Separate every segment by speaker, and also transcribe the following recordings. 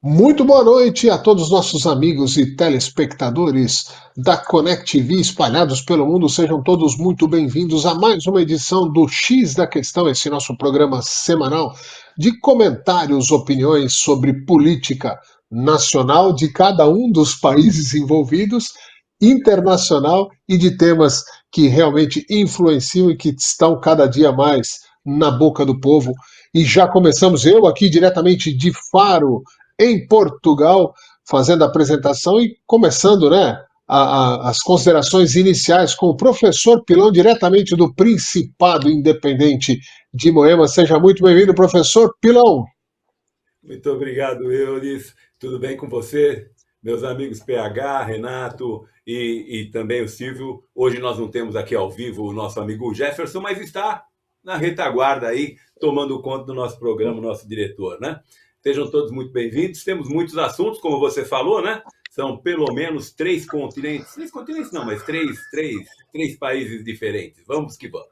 Speaker 1: Muito boa noite a todos os nossos amigos e telespectadores da Connect TV espalhados pelo mundo. Sejam todos muito bem-vindos a mais uma edição do X da Questão, esse nosso programa semanal de comentários, opiniões sobre política nacional de cada um dos países envolvidos, internacional e de temas que realmente influenciam e que estão cada dia mais na boca do povo. E já começamos, eu aqui diretamente de Faro, em Portugal, fazendo a apresentação e começando, né, as considerações iniciais com o professor Pilão, diretamente do Principado Independente de Moema. Seja muito bem-vindo, professor Pilão.
Speaker 2: Muito obrigado, Eulis. Tudo bem com você? Meus amigos PH, Renato e também o Silvio. Hoje nós não temos aqui ao vivo o nosso amigo Jefferson, mas está na retaguarda aí, tomando conta do nosso programa, o nosso diretor, né? Sejam todos muito bem-vindos. Temos muitos assuntos, como você falou, né? São pelo menos três continentes não, mas três países diferentes. Vamos que vamos.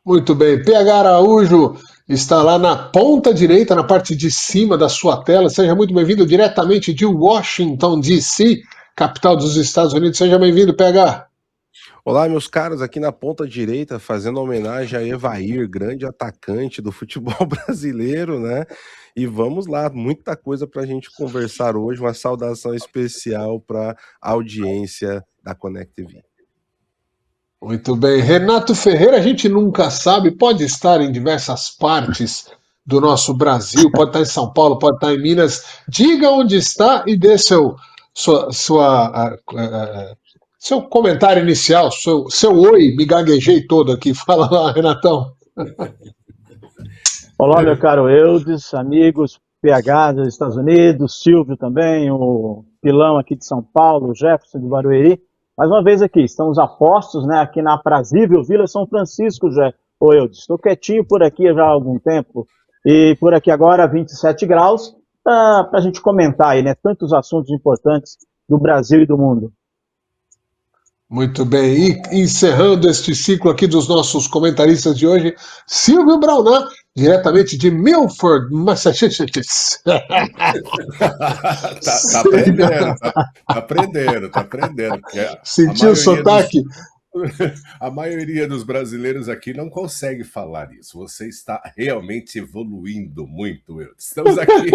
Speaker 1: Muito bem. PH Araújo está lá na ponta direita, na parte de cima da sua tela. Seja muito bem-vindo diretamente de Washington, D.C., capital dos Estados Unidos. Seja bem-vindo, PH.
Speaker 3: Olá, meus caros, aqui na ponta direita, fazendo homenagem a Evair, grande atacante do futebol brasileiro, né? E vamos lá, muita coisa para a gente conversar hoje. Uma saudação especial para a audiência da Connect TV.
Speaker 1: Muito bem. Renato Ferreira, a gente nunca sabe, pode estar em diversas partes do nosso Brasil, pode estar em São Paulo, pode estar em Minas. Diga onde está e dê seu comentário inicial, seu oi, me gaguejei todo aqui. Fala lá, Renatão.
Speaker 4: Olá, meu caro Eudes, amigos, PH dos Estados Unidos, Silvio também, o Pilão aqui de São Paulo, o Jefferson de Barueri. Mais uma vez aqui, estamos a postos, né, aqui na aprazível Vila São Francisco, ô Eudes. Estou quietinho por aqui já há algum tempo, e por aqui agora 27 graus, para a gente comentar aí, né, tantos assuntos importantes do Brasil e do mundo.
Speaker 1: Muito bem, e encerrando este ciclo aqui dos nossos comentaristas de hoje, Silvio Braunar, diretamente de Milford, Massachusetts.
Speaker 5: Tá aprendendo, tá aprendendo.
Speaker 1: Sentiu o sotaque?
Speaker 5: A maioria dos brasileiros aqui não consegue falar isso. Você está realmente evoluindo muito, eu. Estamos aqui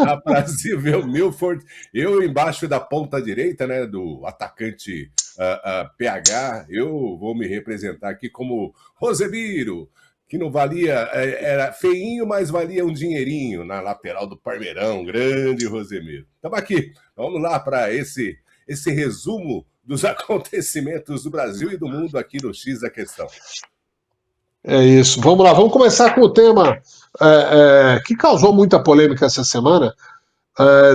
Speaker 5: na Brasília Milford, eu embaixo da ponta direita, né, do atacante PH. Eu vou me representar aqui como Rosemiro, que não valia, era feinho, mas valia um dinheirinho na lateral do Parmeirão, grande Rosemiro. Estamos aqui, vamos lá para esse resumo dos acontecimentos do Brasil e do mundo aqui no X da Questão.
Speaker 1: É isso, vamos lá, vamos começar com o tema que causou muita polêmica essa semana,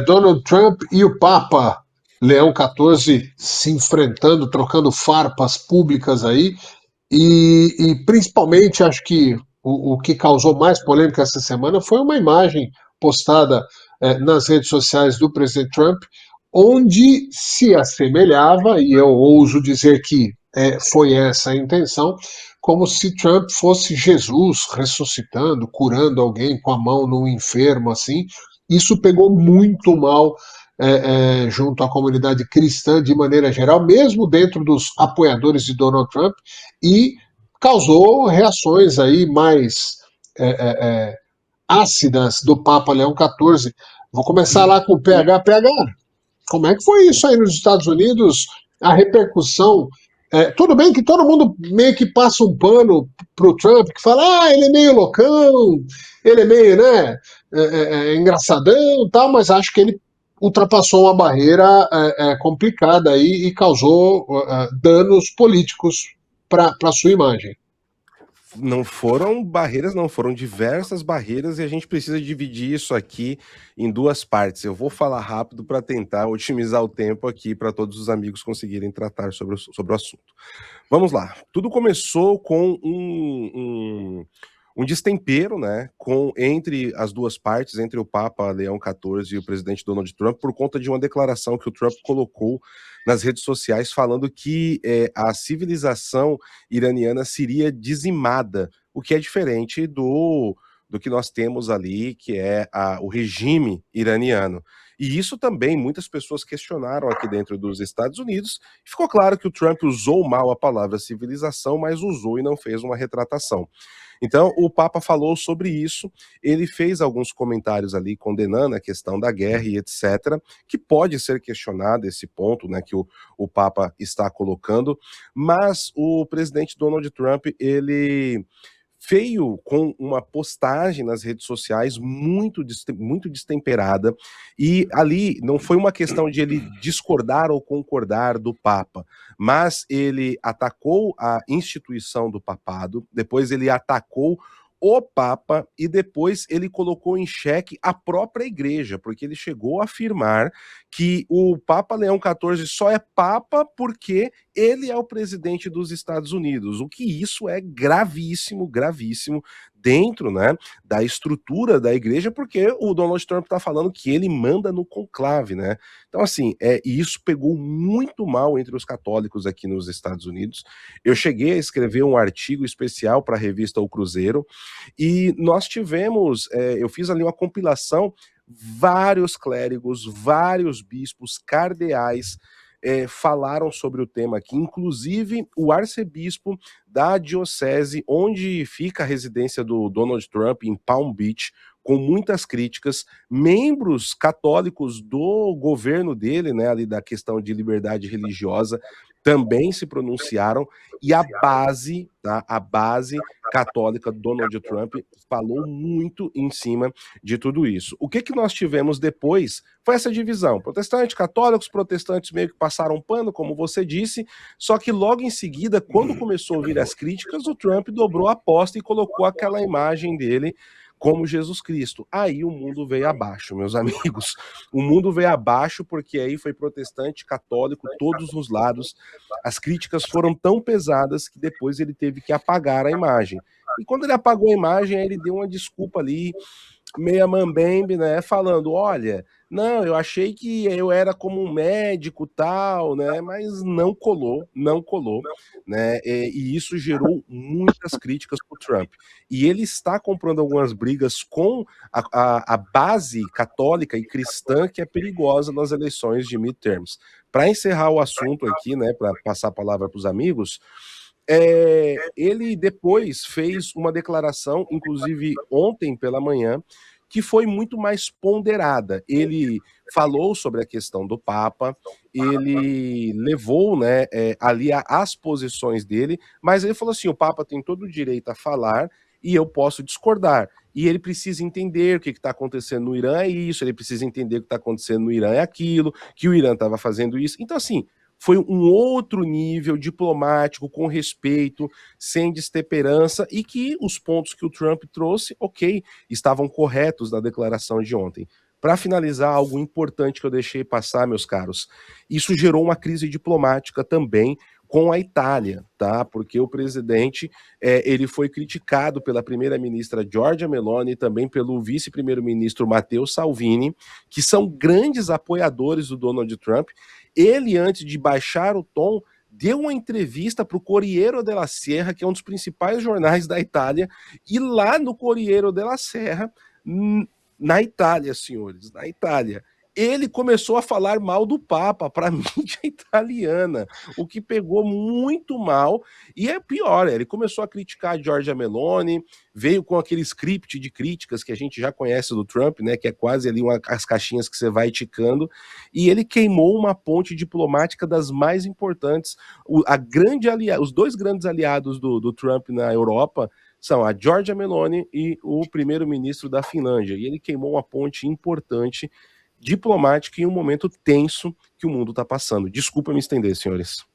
Speaker 1: Donald Trump e o Papa Leão XIV se enfrentando, trocando farpas públicas aí, e principalmente acho que o que causou mais polêmica essa semana foi uma imagem postada nas redes sociais do presidente Trump, onde se assemelhava, e eu ouso dizer que foi essa a intenção, como se Trump fosse Jesus ressuscitando, curando alguém com a mão num enfermo, assim. Isso pegou muito mal junto à comunidade cristã de maneira geral, mesmo dentro dos apoiadores de Donald Trump, e causou reações aí mais ácidas do Papa Leão XIV. Vou começar lá com o PH. PH, como é que foi isso aí nos Estados Unidos? A repercussão. Tudo bem que todo mundo meio que passa um pano pro Trump, que fala, ele é meio loucão, ele é meio, né, engraçadão e tal, mas acho que ele ultrapassou uma barreira complicada aí e causou danos políticos para a sua imagem.
Speaker 3: Não foram barreiras, não, foram diversas barreiras e a gente precisa dividir isso aqui em duas partes. Eu vou falar rápido para tentar otimizar o tempo aqui para todos os amigos conseguirem tratar sobre o assunto. Vamos lá. Tudo começou com um destempero, né, entre as duas partes, entre o Papa Leão XIV e o presidente Donald Trump, por conta de uma declaração que o Trump colocou nas redes sociais falando que a civilização iraniana seria dizimada, o que é diferente do do que nós temos ali, que é o regime iraniano. E isso também muitas pessoas questionaram aqui dentro dos Estados Unidos. Ficou claro que o Trump usou mal a palavra civilização, mas usou e não fez uma retratação. Então, o Papa falou sobre isso, ele fez alguns comentários ali condenando a questão da guerra e etc., que pode ser questionado esse ponto, né, que o Papa está colocando, mas o presidente Donald Trump, ele veio com uma postagem nas redes sociais muito destemperada, e ali não foi uma questão de ele discordar ou concordar do Papa, mas ele atacou a instituição do papado, depois ele atacou o Papa e depois ele colocou em xeque a própria igreja, porque ele chegou a afirmar que o Papa Leão XIV só é Papa porque ele é o presidente dos Estados Unidos, o que isso é gravíssimo, gravíssimo, dentro, né, da estrutura da igreja, porque o Donald Trump está falando que ele manda no conclave, né? Então, assim, e isso pegou muito mal entre os católicos aqui nos Estados Unidos. Eu cheguei a escrever um artigo especial para a revista O Cruzeiro, e nós tivemos, eu fiz ali uma compilação, vários clérigos, vários bispos, cardeais, falaram sobre o tema aqui, inclusive o arcebispo da diocese onde fica a residência do Donald Trump, em Palm Beach, com muitas críticas, membros católicos do governo dele, né, ali da questão de liberdade religiosa, também se pronunciaram, e a base, tá, a base católica do Donald Trump falou muito em cima de tudo isso. O que nós tivemos depois foi essa divisão, protestantes, católicos, protestantes meio que passaram pano, como você disse, só que logo em seguida, quando começou a vir as críticas, o Trump dobrou a aposta e colocou aquela imagem dele como Jesus Cristo. Aí o mundo veio abaixo, meus amigos. O mundo veio abaixo porque aí foi protestante, católico, todos os lados. As críticas foram tão pesadas que depois ele teve que apagar a imagem. E quando ele apagou a imagem, aí ele deu uma desculpa ali, meia mambembe, né, falando, olha, não, eu achei que eu era como um médico tal, né, mas não colou, né, e isso gerou muitas críticas para o Trump. E ele está comprando algumas brigas com a base católica e cristã que é perigosa nas eleições de midterms. Para encerrar o assunto aqui, né, para passar a palavra para os amigos, ele depois fez uma declaração, inclusive ontem pela manhã, que foi muito mais ponderada. Ele falou sobre a questão do Papa, ele levou, né, ali as posições dele, mas ele falou assim, o Papa tem todo o direito a falar e eu posso discordar. E ele precisa entender o que está acontecendo no Irã é isso, ele precisa entender o que está acontecendo no Irã é aquilo, que o Irã estava fazendo isso. Então, assim, foi um outro nível diplomático, com respeito, sem destemperança, e que os pontos que o Trump trouxe, ok, estavam corretos na declaração de ontem. Para finalizar, algo importante que eu deixei passar, meus caros, isso gerou uma crise diplomática também com a Itália, tá? Porque o presidente, ele foi criticado pela primeira-ministra Giorgia Meloni e também pelo vice-primeiro-ministro Matteo Salvini, que são grandes apoiadores do Donald Trump. Ele, antes de baixar o tom, deu uma entrevista para o Corriere della Sera, que é um dos principais jornais da Itália, e lá no Corriere della Sera, na Itália, senhores, na Itália, ele começou a falar mal do Papa para a mídia italiana, o que pegou muito mal, e é pior, ele começou a criticar a Giorgia Meloni, veio com aquele script de críticas que a gente já conhece do Trump, né, que é quase ali as caixinhas que você vai ticando, e ele queimou uma ponte diplomática das mais importantes. Os dois grandes aliados do Trump na Europa são a Giorgia Meloni e o primeiro-ministro da Finlândia, e ele queimou uma ponte importante diplomática em um momento tenso que o mundo está passando. Desculpa me estender, senhores.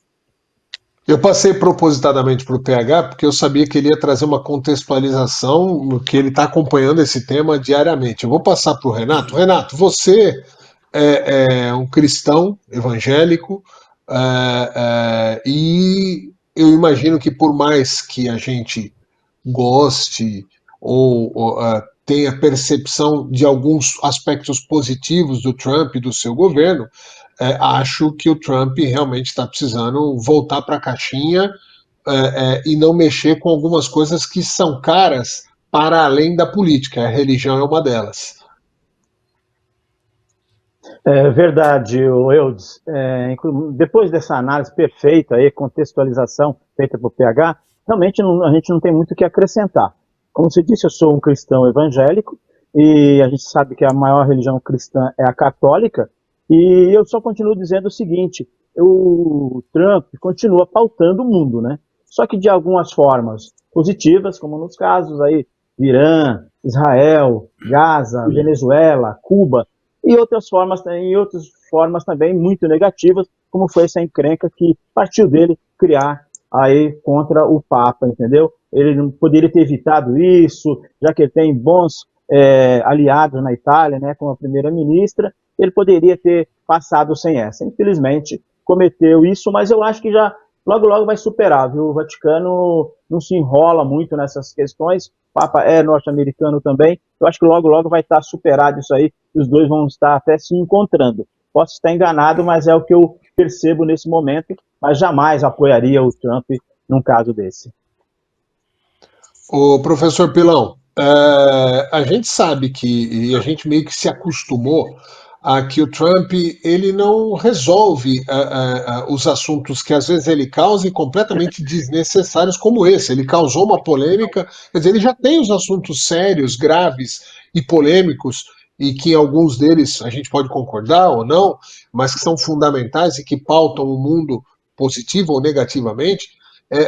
Speaker 1: Eu passei propositadamente para o PH porque eu sabia que ele ia trazer uma contextualização, que ele está acompanhando esse tema diariamente. Eu vou passar para o Renato. Renato, você é um cristão evangélico e eu imagino que por mais que a gente goste ou tenha percepção de alguns aspectos positivos do Trump e do seu governo, acho que o Trump realmente está precisando voltar para a caixinha e não mexer com algumas coisas que são caras para além da política. A religião é uma delas.
Speaker 4: É verdade, Eudes. Depois dessa análise perfeita, aí, contextualização feita por PH, realmente a gente não tem muito o que acrescentar. Como você disse, eu sou um cristão evangélico e a gente sabe que a maior religião cristã é a católica, e eu só continuo dizendo o seguinte: o Trump continua pautando o mundo, né? Só que de algumas formas positivas, como nos casos aí de Irã, Israel, Gaza, Venezuela, Cuba, e outras formas também muito negativas, como foi essa encrenca que partiu dele criar aí contra o Papa, entendeu? Ele não poderia ter evitado isso, já que ele tem bons aliados na Itália, né, como a primeira-ministra, ele poderia ter passado sem essa. Infelizmente, cometeu isso, mas eu acho que já logo vai superar, viu? O Vaticano não se enrola muito nessas questões, o Papa é norte-americano também, eu acho que logo vai estar superado isso aí, e os dois vão estar até se encontrando. Posso estar enganado, mas é o que eu percebo nesse momento, mas jamais apoiaria o Trump num caso desse.
Speaker 1: O professor Pilão, a gente sabe que, e a gente meio que se acostumou a que o Trump ele não resolve os assuntos que às vezes ele causa e completamente desnecessários como esse. Ele causou uma polêmica, quer dizer, ele já tem os assuntos sérios, graves e polêmicos, e que em alguns deles a gente pode concordar ou não, mas que são fundamentais e que pautam o mundo positivo ou negativamente.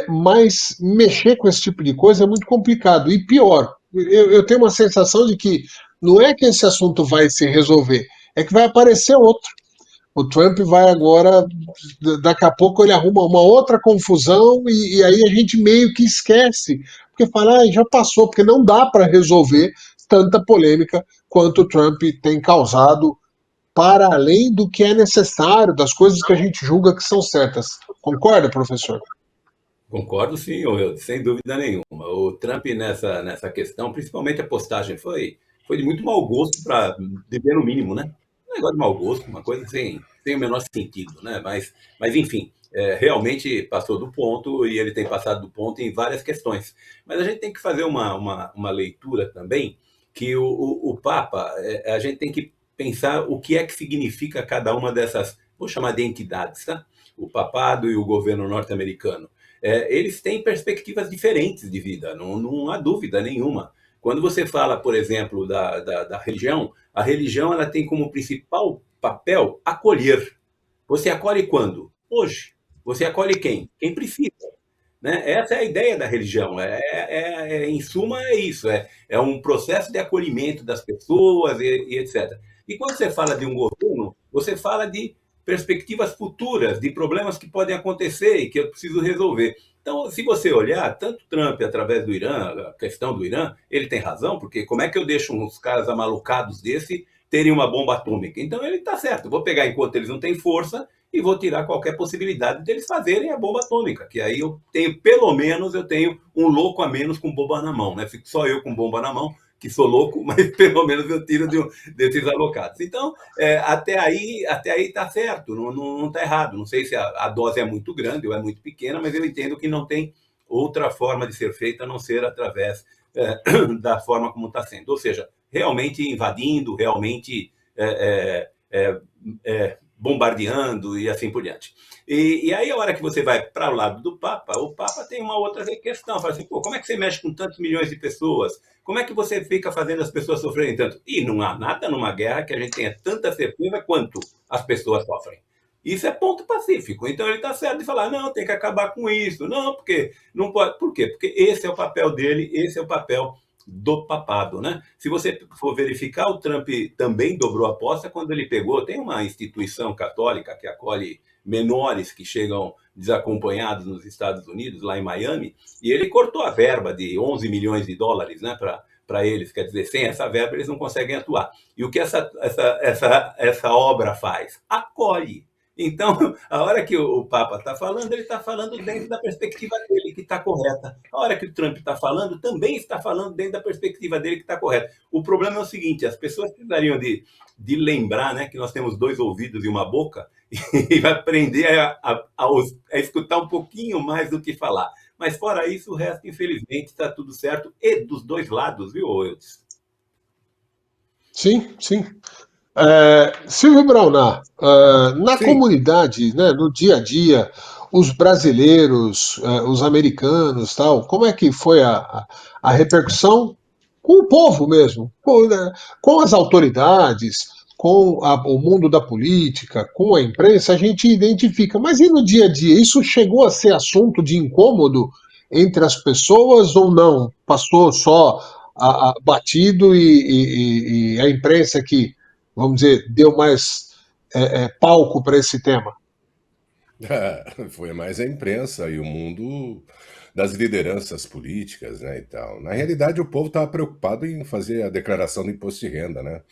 Speaker 1: Mas mexer com esse tipo de coisa é muito complicado. E pior, eu tenho uma sensação de que não é que esse assunto vai se resolver, é que vai aparecer outro. O Trump vai agora, daqui a pouco ele arruma uma outra confusão e aí a gente meio que esquece, porque fala, já passou, porque não dá para resolver tanta polêmica quanto o Trump tem causado para além do que é necessário, das coisas que a gente julga que são certas. Concorda, professor?
Speaker 2: Concordo, sim, sem dúvida nenhuma. O Trump nessa questão, principalmente a postagem, foi de muito mau gosto, para dizer no mínimo, né? Um negócio de mau gosto, uma coisa sem o menor sentido, né? Mas enfim, realmente passou do ponto e ele tem passado do ponto em várias questões. Mas a gente tem que fazer uma leitura também que o Papa, a gente tem que pensar o que é que significa cada uma dessas, vou chamar de entidades, tá? O papado e o governo norte-americano. Eles têm perspectivas diferentes de vida, não há dúvida nenhuma. Quando você fala, por exemplo, da religião, a religião ela tem como principal papel acolher. Você acolhe quando? Hoje. Você acolhe quem? Quem precisa. Né? Essa é a ideia da religião. Em suma, é isso. É um processo de acolhimento das pessoas e etc. E quando você fala de um governo, você fala de perspectivas futuras, de problemas que podem acontecer e que eu preciso resolver. Então, se você olhar, tanto Trump através do Irã, a questão do Irã, ele tem razão, porque como é que eu deixo uns caras amalucados desse terem uma bomba atômica? Então ele está certo, vou pegar enquanto eles não têm força e vou tirar qualquer possibilidade deles fazerem a bomba atômica, que aí pelo menos eu tenho um louco a menos com bomba na mão, né? Fico só eu com bomba na mão, que sou louco, mas pelo menos eu tiro desses alocados. Então, até aí está certo, não está errado. Não sei se a dose é muito grande ou é muito pequena, mas eu entendo que não tem outra forma de ser feita a não ser através da forma como está sendo. Ou seja, realmente invadindo, realmente bombardeando e assim por diante. E aí, a hora que você vai para o lado do Papa, o Papa tem uma outra questão. Fala assim, como é que você mexe com tantos milhões de pessoas? Como é que você fica fazendo as pessoas sofrerem tanto? E não há nada numa guerra que a gente tenha tanta certeza quanto as pessoas sofrem. Isso é ponto pacífico. Então ele está certo de falar, não, tem que acabar com isso. Não, porque não pode. Por quê? Porque esse é o papel dele, esse é o papel do papado, né? Se você for verificar, o Trump também dobrou a aposta quando ele pegou, tem uma instituição católica que acolhe menores que chegam desacompanhados nos Estados Unidos, lá em Miami, e ele cortou a verba de 11 milhões de dólares, né, para eles, quer dizer, sem essa verba eles não conseguem atuar. E o que essa obra faz? Acolhe. Então, a hora que o Papa está falando, ele está falando dentro da perspectiva dele, que está correta. A hora que o Trump está falando, também está falando dentro da perspectiva dele, que está correta. O problema é o seguinte, as pessoas precisariam de lembrar, né, que nós temos 2 ouvidos e uma boca, e vai aprender a escutar um pouquinho mais do que falar. Mas fora isso, o resto, infelizmente, está tudo certo, e dos dois lados, viu, Eudes?
Speaker 1: Sim, sim. Silvio Braunar, na
Speaker 5: Sim.
Speaker 1: comunidade, né, no dia a dia, os brasileiros, os americanos, tal, como é que foi a repercussão com o povo mesmo, né, com as autoridades, com o mundo da política, com a imprensa, a gente identifica. Mas e no dia a dia? Isso chegou a ser assunto de incômodo entre as pessoas ou não? Passou só batido e a imprensa que, vamos dizer, deu mais palco para esse tema?
Speaker 5: Foi mais a imprensa e o mundo das lideranças políticas, né, e tal. Na realidade, o povo estava preocupado em fazer a declaração do imposto de renda, né?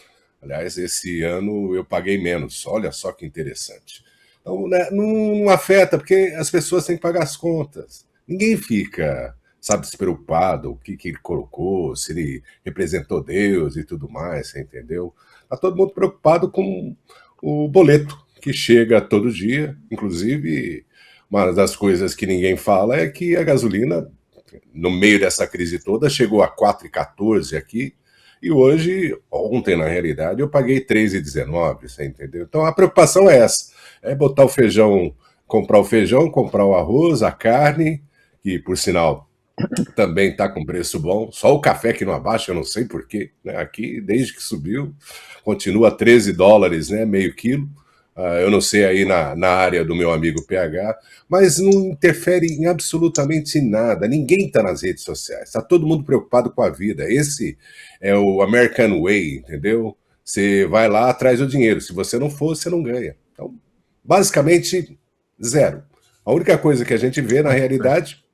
Speaker 5: Aliás, esse ano eu paguei menos. Olha só que interessante. Então, né, não afeta, porque as pessoas têm que pagar as contas. Ninguém fica, sabe, despreocupado, o que ele colocou, se ele representou Deus e tudo mais, você entendeu? Tá todo mundo preocupado com o boleto que chega todo dia. Inclusive, uma das coisas que ninguém fala é que a gasolina, no meio dessa crise toda, chegou a 4,14 aqui, e hoje, ontem na realidade, eu paguei 3,19, você entendeu? Então a preocupação é essa, é botar o feijão, comprar o arroz, a carne, que por sinal também está com preço bom, só o café que não abaixa, eu não sei porquê, né? Aqui, desde que subiu, continua $13, né, meio quilo. Eu não sei aí na área do meu amigo PH, mas não interfere em absolutamente nada. Ninguém está nas redes sociais, está todo mundo preocupado com a vida. Esse é o American Way, entendeu? Você vai lá atrás do dinheiro. Se você não for, você não ganha. Então, basicamente, zero. A única coisa que a gente vê na realidade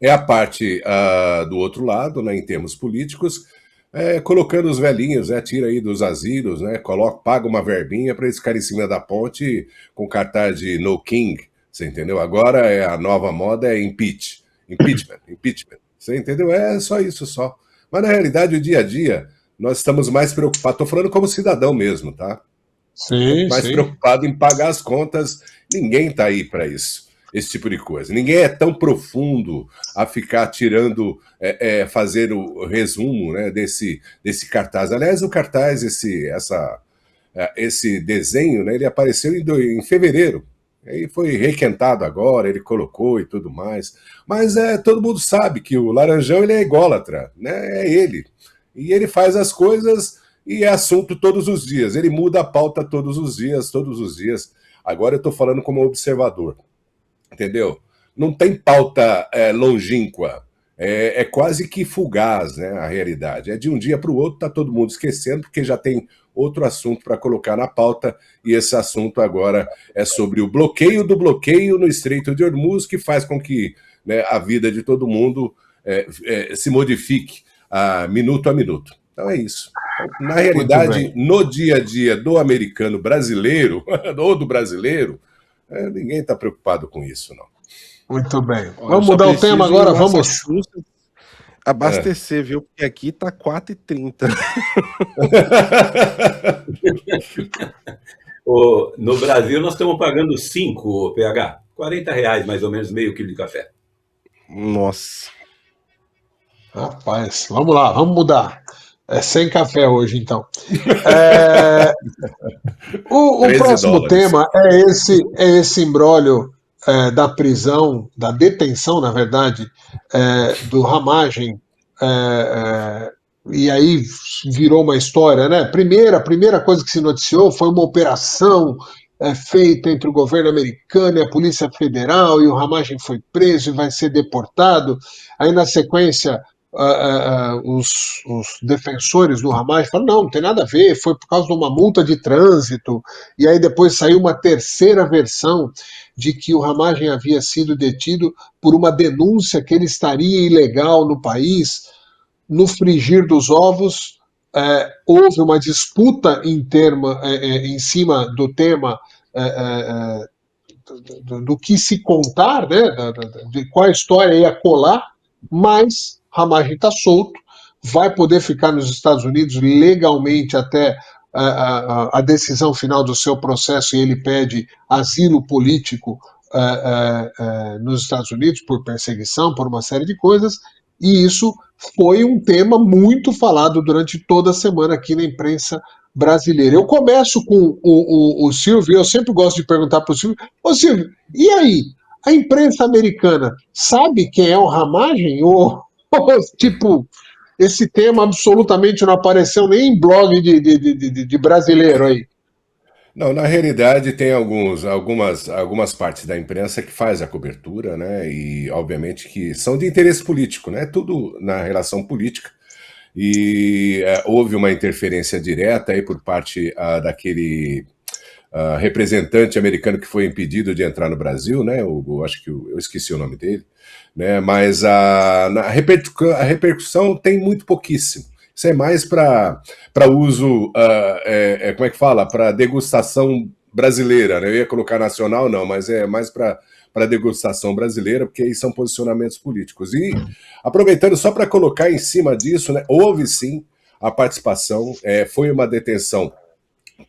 Speaker 5: é a parte do outro lado, né, em termos políticos, colocando os velhinhos, né, tira aí dos asilos, né, paga uma verbinha para eles ficarem em cima da ponte com cartaz de No King, você entendeu? Agora a nova moda é impeachment, você entendeu? É só isso só. Mas na realidade, o dia a dia, nós estamos mais preocupados, estou falando como cidadão mesmo, tá?
Speaker 1: Sim,
Speaker 5: Mais
Speaker 1: sim.
Speaker 5: preocupado em pagar as contas, ninguém está aí para isso. Esse tipo de coisa. Ninguém é tão profundo a ficar tirando, fazer o resumo, né, desse cartaz. Aliás, o cartaz, esse desenho, né, ele apareceu em fevereiro. Aí foi requentado agora, ele colocou e tudo mais. Mas todo mundo sabe que o Laranjão ele é ególatra, né? É ele. E ele faz as coisas e é assunto todos os dias. Ele muda a pauta todos os dias, todos os dias. Agora eu estou falando como observador. Entendeu? Não tem pauta longínqua, é quase que fugaz, né, a realidade. É de um dia para o outro, está todo mundo esquecendo, porque já tem outro assunto para colocar na pauta, e esse assunto agora é sobre o bloqueio do bloqueio no Estreito de Hormuz, que faz com que, né, a vida de todo mundo se modifique minuto a minuto. Então é isso. Então, na realidade, no dia a dia do americano brasileiro, ou do brasileiro, ninguém está preocupado com isso, não.
Speaker 1: Muito bem.
Speaker 3: Ó,
Speaker 1: Vamos mudar o tema agora, vamos.
Speaker 3: Abastecer, viu? Porque aqui tá 4,30.
Speaker 2: No Brasil, nós estamos pagando 5, PH. R$40, mais ou menos, meio quilo de café.
Speaker 3: Nossa.
Speaker 1: Rapaz, vamos lá, vamos mudar. Sem café hoje, então. O próximo tema é esse imbróglio da prisão, da detenção, na verdade, do Ramagem. E aí virou uma história, né? A primeira coisa que se noticiou foi uma operação feita entre o governo americano e a Polícia Federal, e o Ramagem foi preso e vai ser deportado. Aí, na sequência, os defensores do Hamas falaram, não tem nada a ver, foi por causa de uma multa de trânsito, e aí depois saiu uma terceira versão de que o Hamas havia sido detido por uma denúncia que ele estaria ilegal no país. No frigir dos ovos, houve uma disputa em cima do tema do que se contar, né, de qual história ia colar, mas Ramagem está solto, vai poder ficar nos Estados Unidos legalmente até a decisão final do seu processo, e ele pede asilo político nos Estados Unidos por perseguição, por uma série de coisas, e isso foi um tema muito falado durante toda a semana aqui na imprensa brasileira. Eu começo com o Silvio, eu sempre gosto de perguntar para o Silvio, ô Silvio, e aí? A imprensa americana sabe quem é o Ramagem? Ou tipo, esse tema absolutamente não apareceu nem em blog de brasileiro aí?
Speaker 5: Não, na realidade tem algumas partes da imprensa que faz a cobertura, né? E obviamente que são de interesse político, né? Tudo na relação política. E houve uma interferência direta aí por parte daquele representante americano que foi impedido de entrar no Brasil, né? Acho que eu esqueci o nome dele, né? Mas a repercussão tem muito pouquíssimo. Isso é mais para uso, como é que fala? Para degustação brasileira, né? Eu ia colocar nacional, não, mas é mais para degustação brasileira, porque aí são posicionamentos políticos. E aproveitando só para colocar em cima disso, né? Houve sim a participação, foi uma detenção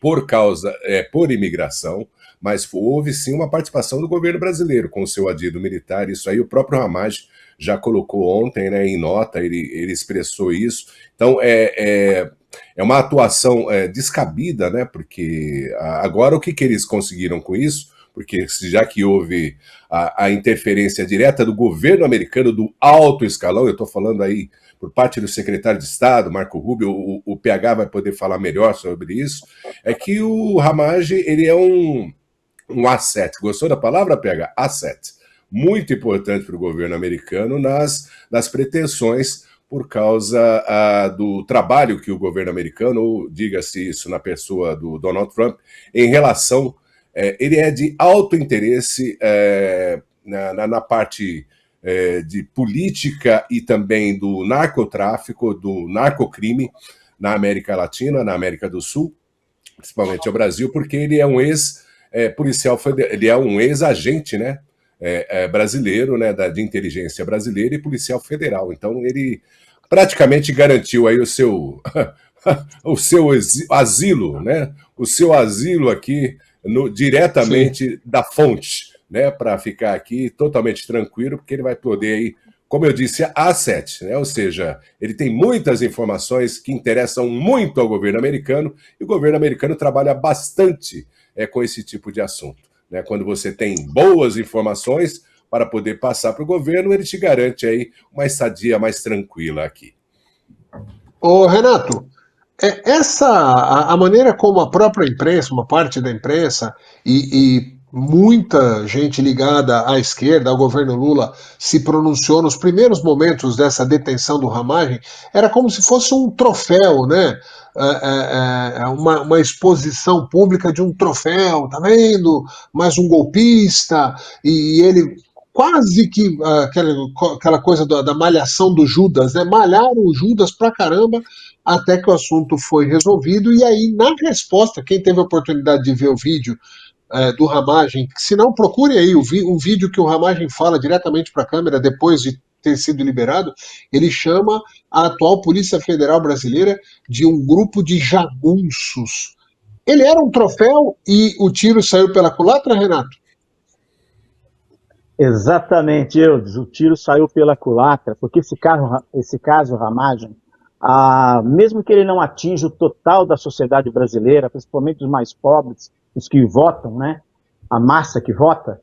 Speaker 5: por imigração, mas houve sim uma participação do governo brasileiro com o seu adido militar. Isso aí o próprio Ramagem já colocou ontem, né, em nota, ele expressou isso. Então é uma atuação descabida, né, porque agora o que eles conseguiram com isso? Porque já que houve a interferência direta do governo americano, do alto escalão, eu estou falando aí por parte do secretário de Estado, Marco Rubio, o PH vai poder falar melhor sobre isso, é que o Ramagem, ele é um asset. Gostou da palavra, PH? Asset. Muito importante para o governo americano nas pretensões por causa do trabalho que o governo americano, ou diga-se isso na pessoa do Donald Trump, em relação... ele é de alto interesse na parte de política e também do narcotráfico, do narcocrime na América Latina, na América do Sul, principalmente ao Brasil, porque ele é um ex-policial, ele é um ex-agente, né, brasileiro, né, de inteligência brasileira e policial federal. Então ele praticamente garantiu aí o seu asilo, né, o seu asilo aqui diretamente da fonte, né, para ficar aqui totalmente tranquilo, porque ele vai poder aí, como eu disse, asset, né, ou seja, ele tem muitas informações que interessam muito ao governo americano, e o governo americano trabalha bastante com esse tipo de assunto, né, quando você tem boas informações para poder passar para o governo, ele te garante aí uma estadia mais tranquila aqui.
Speaker 1: Ô, Renato, a maneira como a própria imprensa, uma parte da imprensa e muita gente ligada à esquerda, ao governo Lula, se pronunciou nos primeiros momentos dessa detenção do Ramagem, era como se fosse um troféu, né? Uma exposição pública de um troféu, tá vendo? Mais um golpista, e ele quase que aquela coisa da malhação do Judas, né? Malharam o Judas pra caramba, até que o assunto foi resolvido, e aí, na resposta, quem teve a oportunidade de ver o vídeo do Ramagem, se não, procure aí um vídeo que o Ramagem fala diretamente para a câmera depois de ter sido liberado, ele chama a atual Polícia Federal Brasileira de um grupo de jagunços. Ele era um troféu e o tiro saiu pela culatra, Renato?
Speaker 4: Exatamente, Eudes. O tiro saiu pela culatra, porque esse caso Ramagem, mesmo que ele não atinja o total da sociedade brasileira, principalmente os mais pobres, os que votam, né, a massa que vota,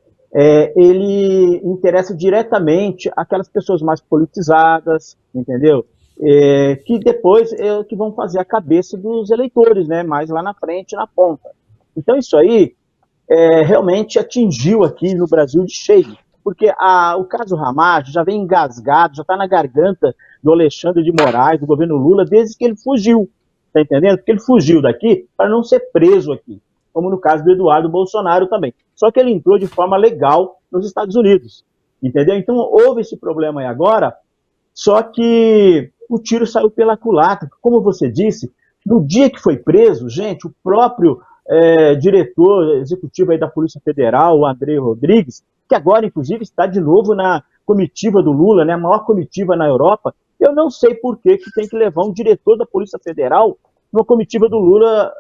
Speaker 4: ele interessa diretamente aquelas pessoas mais politizadas, entendeu? Que depois que vão fazer a cabeça dos eleitores, né, mais lá na frente, na ponta. Então isso aí realmente atingiu aqui no Brasil de cheio, porque o caso Ramagem já vem engasgado, já está na garganta do Alexandre de Moraes, do governo Lula, desde que ele fugiu, tá entendendo? Porque ele fugiu daqui para não ser preso aqui, como no caso do Eduardo Bolsonaro também. Só que ele entrou de forma legal nos Estados Unidos, entendeu? Então houve esse problema aí agora, só que o tiro saiu pela culatra. Como você disse, no dia que foi preso, gente, o próprio diretor executivo aí da Polícia Federal, o André Rodrigues, que agora, inclusive, está de novo na comitiva do Lula, né, a maior comitiva na Europa. Eu não sei por que tem que levar um diretor da Polícia Federal numa comitiva do Lula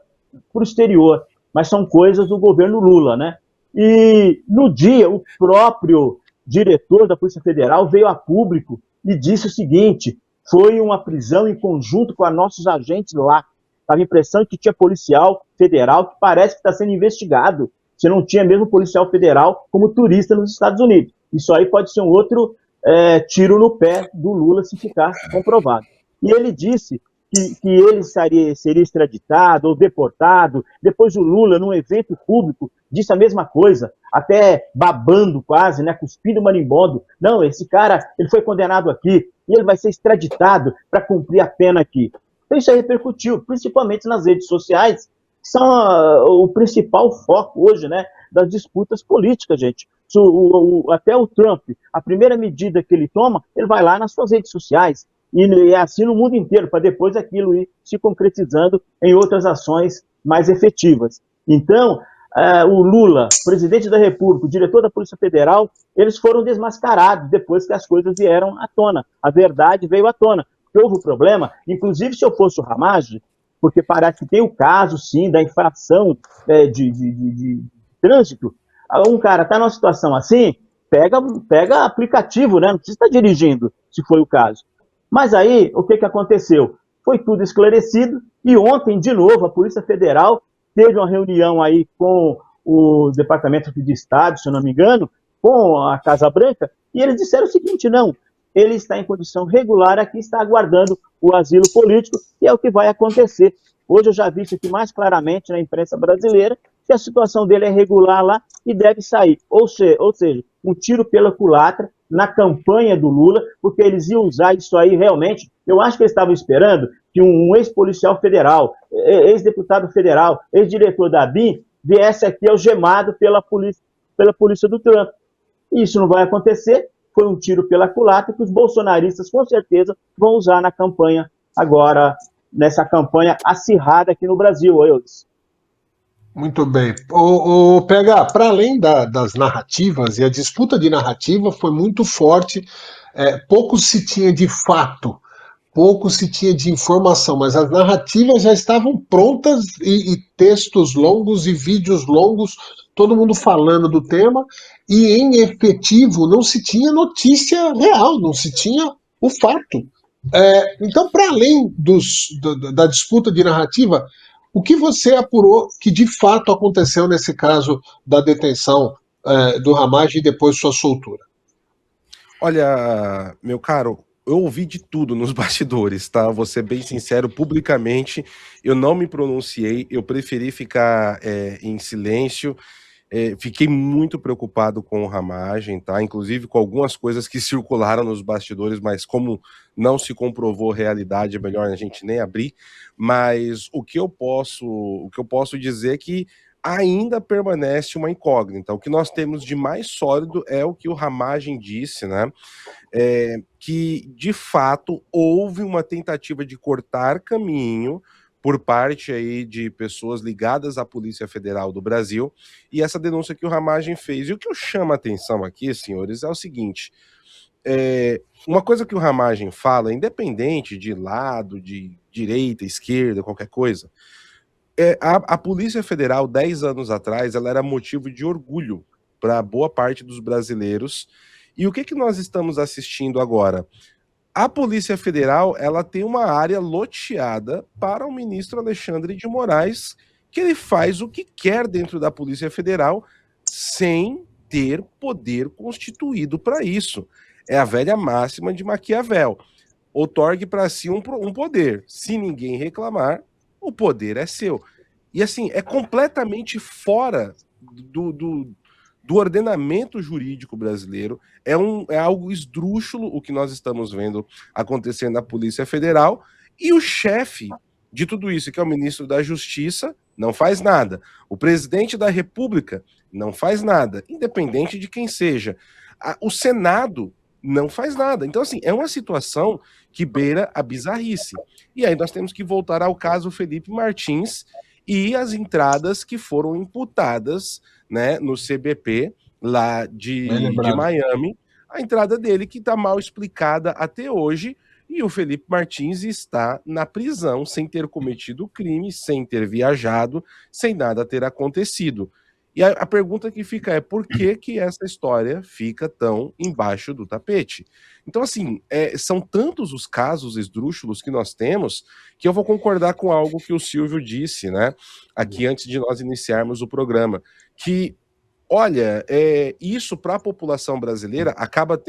Speaker 4: para o exterior, mas são coisas do governo Lula, né? E no dia, o próprio diretor da Polícia Federal veio a público e disse o seguinte: foi uma prisão em conjunto com os nossos agentes lá. Estava a impressão de que tinha policial federal que parece que está sendo investigado. Se não tinha mesmo policial federal como turista nos Estados Unidos. Isso aí pode ser um outro tiro no pé do Lula se ficar comprovado. E ele disse que ele seria extraditado ou deportado. Depois o Lula, num evento público, disse a mesma coisa, até babando quase, né, cuspindo marimbondo. Não, esse cara, ele foi condenado aqui e ele vai ser extraditado para cumprir a pena aqui. Então isso aí repercutiu, principalmente nas redes sociais, que são o principal foco hoje, né, das disputas políticas, gente. Até o Trump, a primeira medida que ele toma, ele vai lá nas suas redes sociais, e é assim no mundo inteiro, para depois aquilo ir se concretizando em outras ações mais efetivas. Então, o Lula, presidente da República, o diretor da Polícia Federal, eles foram desmascarados depois que as coisas vieram à tona. A verdade veio à tona. Porque houve um problema, inclusive se eu fosse o Ramagem, porque parece que tem o caso, sim, da infração de trânsito. Um cara está numa situação assim, pega aplicativo, né? Não precisa estar dirigindo, se foi o caso. Mas aí, o que aconteceu? Foi tudo esclarecido e ontem, de novo, a Polícia Federal teve uma reunião aí com o Departamento de Estado, se eu não me engano, com a Casa Branca, e eles disseram o seguinte: não, ele está em condição regular aqui, está aguardando o asilo político, e é o que vai acontecer. Hoje eu já vi isso aqui mais claramente na imprensa brasileira, que a situação dele é regular lá e deve sair. Ou seja, um tiro pela culatra na campanha do Lula, porque eles iam usar isso aí realmente. Eu acho que eles estavam esperando que um ex-policial federal, ex-deputado federal, ex-diretor da BIM, viesse aqui algemado pela polícia do Trump. Isso não vai acontecer. Foi um tiro pela culatra que os bolsonaristas, com certeza, vão usar na campanha agora, nessa campanha acirrada aqui no Brasil, Eudes.
Speaker 1: Muito bem. O PH, para além das narrativas, e a disputa de narrativa foi muito forte, pouco se tinha de fato, pouco se tinha de informação, mas as narrativas já estavam prontas e textos longos e vídeos longos, todo mundo falando do tema, e em efetivo não se tinha notícia real, não se tinha o fato. Então, para além da disputa de narrativa, o que você apurou que de fato aconteceu nesse caso da detenção do Ramagem e depois sua soltura?
Speaker 3: Olha, meu caro, eu ouvi de tudo nos bastidores, tá? Vou ser bem sincero, publicamente, eu não me pronunciei, eu preferi ficar em silêncio. Fiquei muito preocupado com o Ramagem, tá? Inclusive com algumas coisas que circularam nos bastidores, mas como não se comprovou realidade, é melhor a gente nem abrir. Mas o que eu posso dizer é que ainda permanece uma incógnita. O que nós temos de mais sólido é o que o Ramagem disse, né? Que de fato houve uma tentativa de cortar caminho por parte aí de pessoas ligadas à Polícia Federal do Brasil, e essa denúncia que o Ramagem fez. E o que eu chamo a atenção aqui, senhores, é o seguinte: uma coisa que o Ramagem fala, independente de lado, de direita, esquerda, qualquer coisa, a Polícia Federal, 10 anos atrás, ela era motivo de orgulho para boa parte dos brasileiros. E o que nós estamos assistindo agora? A Polícia Federal, ela tem uma área loteada para o ministro Alexandre de Moraes, que ele faz o que quer dentro da Polícia Federal sem ter poder constituído para isso. É a velha máxima de Maquiavel: outorgue para si um poder. Se ninguém reclamar, o poder é seu. E assim, é completamente fora do ordenamento jurídico brasileiro. É algo esdrúxulo o que nós estamos vendo acontecendo na Polícia Federal, e o chefe de tudo isso, que é o ministro da Justiça, não faz nada. O presidente da República não faz nada, independente de quem seja. O Senado não faz nada. Então, assim, é uma situação que beira a bizarrice. E aí nós temos que voltar ao caso Felipe Martins e as entradas que foram imputadas, né, no CBP lá de Miami, a entrada dele que está mal explicada até hoje, e o Felipe Martins está na prisão sem ter cometido crime, sem ter viajado, sem nada ter acontecido. E a pergunta que fica é por que essa história fica tão embaixo do tapete? Então, assim, são tantos os casos esdrúxulos que nós temos que eu vou concordar com algo que o Silvio disse, né, aqui antes de nós iniciarmos o programa, que olha, isso para a população brasileira acaba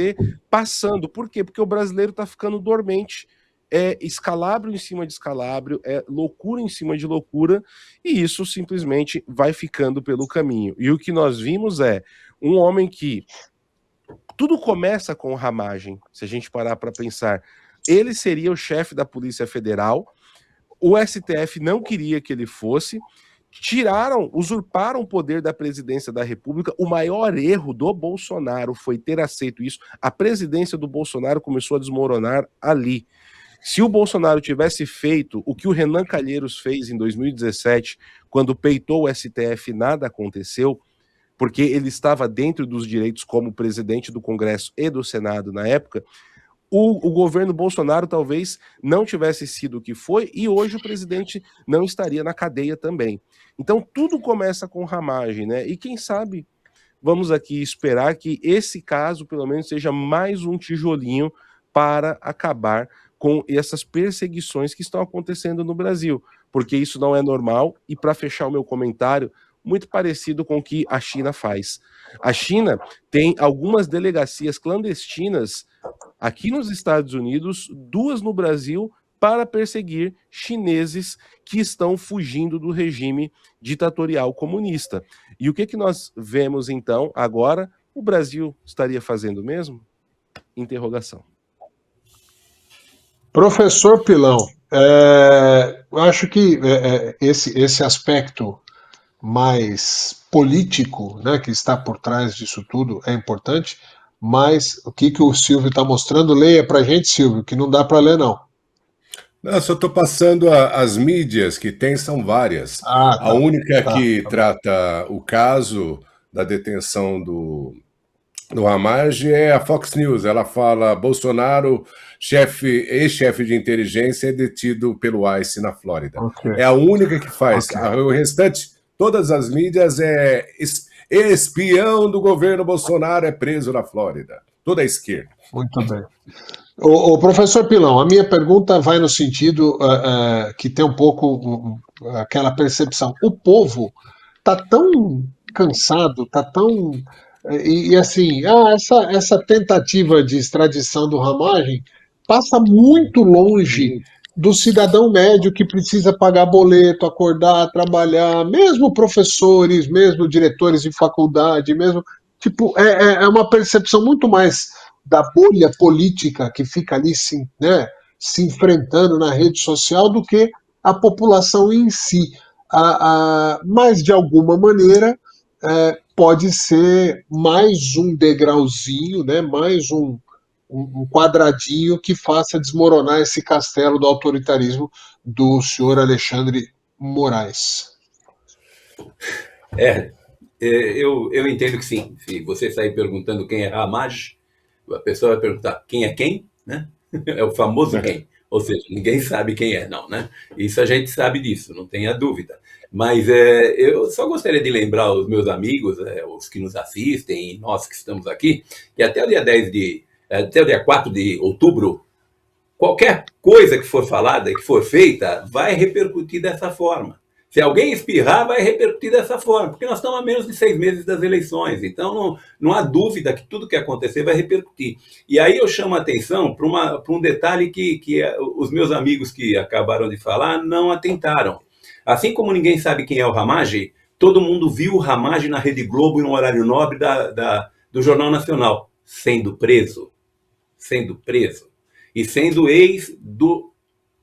Speaker 3: passando. Por quê? Porque o brasileiro está ficando dormente. É escalabro em cima de escalabro, é loucura em cima de loucura, e isso simplesmente vai ficando pelo caminho. E o que nós vimos é um homem que tudo começa com Ramagem, se a gente parar para pensar. Ele seria o chefe da Polícia Federal, o STF não queria que ele fosse, usurparam o poder da presidência da República. O maior erro do Bolsonaro foi ter aceito isso. A presidência do Bolsonaro começou a desmoronar ali. Se o Bolsonaro tivesse feito o que o Renan Calheiros fez em 2017, quando peitou o STF, nada aconteceu, porque ele estava dentro dos direitos como presidente do Congresso e do Senado na época, o governo Bolsonaro talvez não tivesse sido o que foi, e hoje o presidente não estaria na cadeia também. Então tudo começa com Ramagem, né? E quem sabe vamos aqui esperar que esse caso pelo menos seja mais um tijolinho para acabar com essas perseguições que estão acontecendo no Brasil, porque isso não é normal. E para fechar o meu comentário, muito parecido com o que a China faz. A China tem algumas delegacias clandestinas aqui nos Estados Unidos, 2 no Brasil, para perseguir chineses que estão fugindo do regime ditatorial comunista. E o que nós vemos então agora? O Brasil estaria fazendo o mesmo? Interrogação.
Speaker 1: Professor Pilão, eu acho que esse aspecto mais político, né, que está por trás disso tudo é importante, mas o que o Silvio está mostrando, leia para a gente, Silvio, que não dá para ler, não.
Speaker 5: Não, só estou passando as mídias que tem, são várias.
Speaker 1: Ah, tá.
Speaker 5: A única
Speaker 1: Tá,
Speaker 5: que
Speaker 1: tá bom.
Speaker 5: trata o caso da detenção do Ramagem é a Fox News. Ela fala Bolsonaro, ex-chefe de inteligência, é detido pelo ICE na Flórida.
Speaker 1: Ok.
Speaker 5: É a única que faz.
Speaker 1: Ok.
Speaker 5: O restante, todas as mídias é espião do governo Bolsonaro é preso na Flórida. Toda a esquerda.
Speaker 1: Muito bem. O professor Pilão, a minha pergunta vai no sentido que tem um pouco aquela percepção. O povo está tão cansado, está tão. E assim, essa tentativa de extradição do Ramagem passa muito longe do cidadão médio que precisa pagar boleto, acordar, trabalhar, mesmo professores, mesmo diretores de faculdade, mesmo. Tipo, é uma percepção muito mais da bolha política que fica ali se enfrentando na rede social do que a população em si. Mas, de alguma maneira, pode ser mais um degrauzinho, né, mais um quadradinho que faça desmoronar esse castelo do autoritarismo do senhor Alexandre Moraes.
Speaker 2: Eu entendo que sim. Se você sair perguntando quem é Ramagem, a pessoa vai perguntar quem é quem, né? É o famoso quem. Ou seja, ninguém sabe quem é, não, né? Isso a gente sabe disso, não tenha dúvida. Mas eu só gostaria de lembrar aos meus amigos, os que nos assistem e nós que estamos aqui, que até o dia 4 de outubro, qualquer coisa que for falada, que for feita, vai repercutir dessa forma. Se alguém espirrar, vai repercutir dessa forma, porque nós estamos a menos de 6 meses das eleições. Então, não há dúvida que tudo que acontecer vai repercutir. E aí eu chamo a atenção para um detalhe que os meus amigos que acabaram de falar não atentaram. Assim como ninguém sabe quem é o Ramagem, todo mundo viu o Ramagem na Rede Globo em um horário nobre do Jornal Nacional, sendo preso. E sendo ex do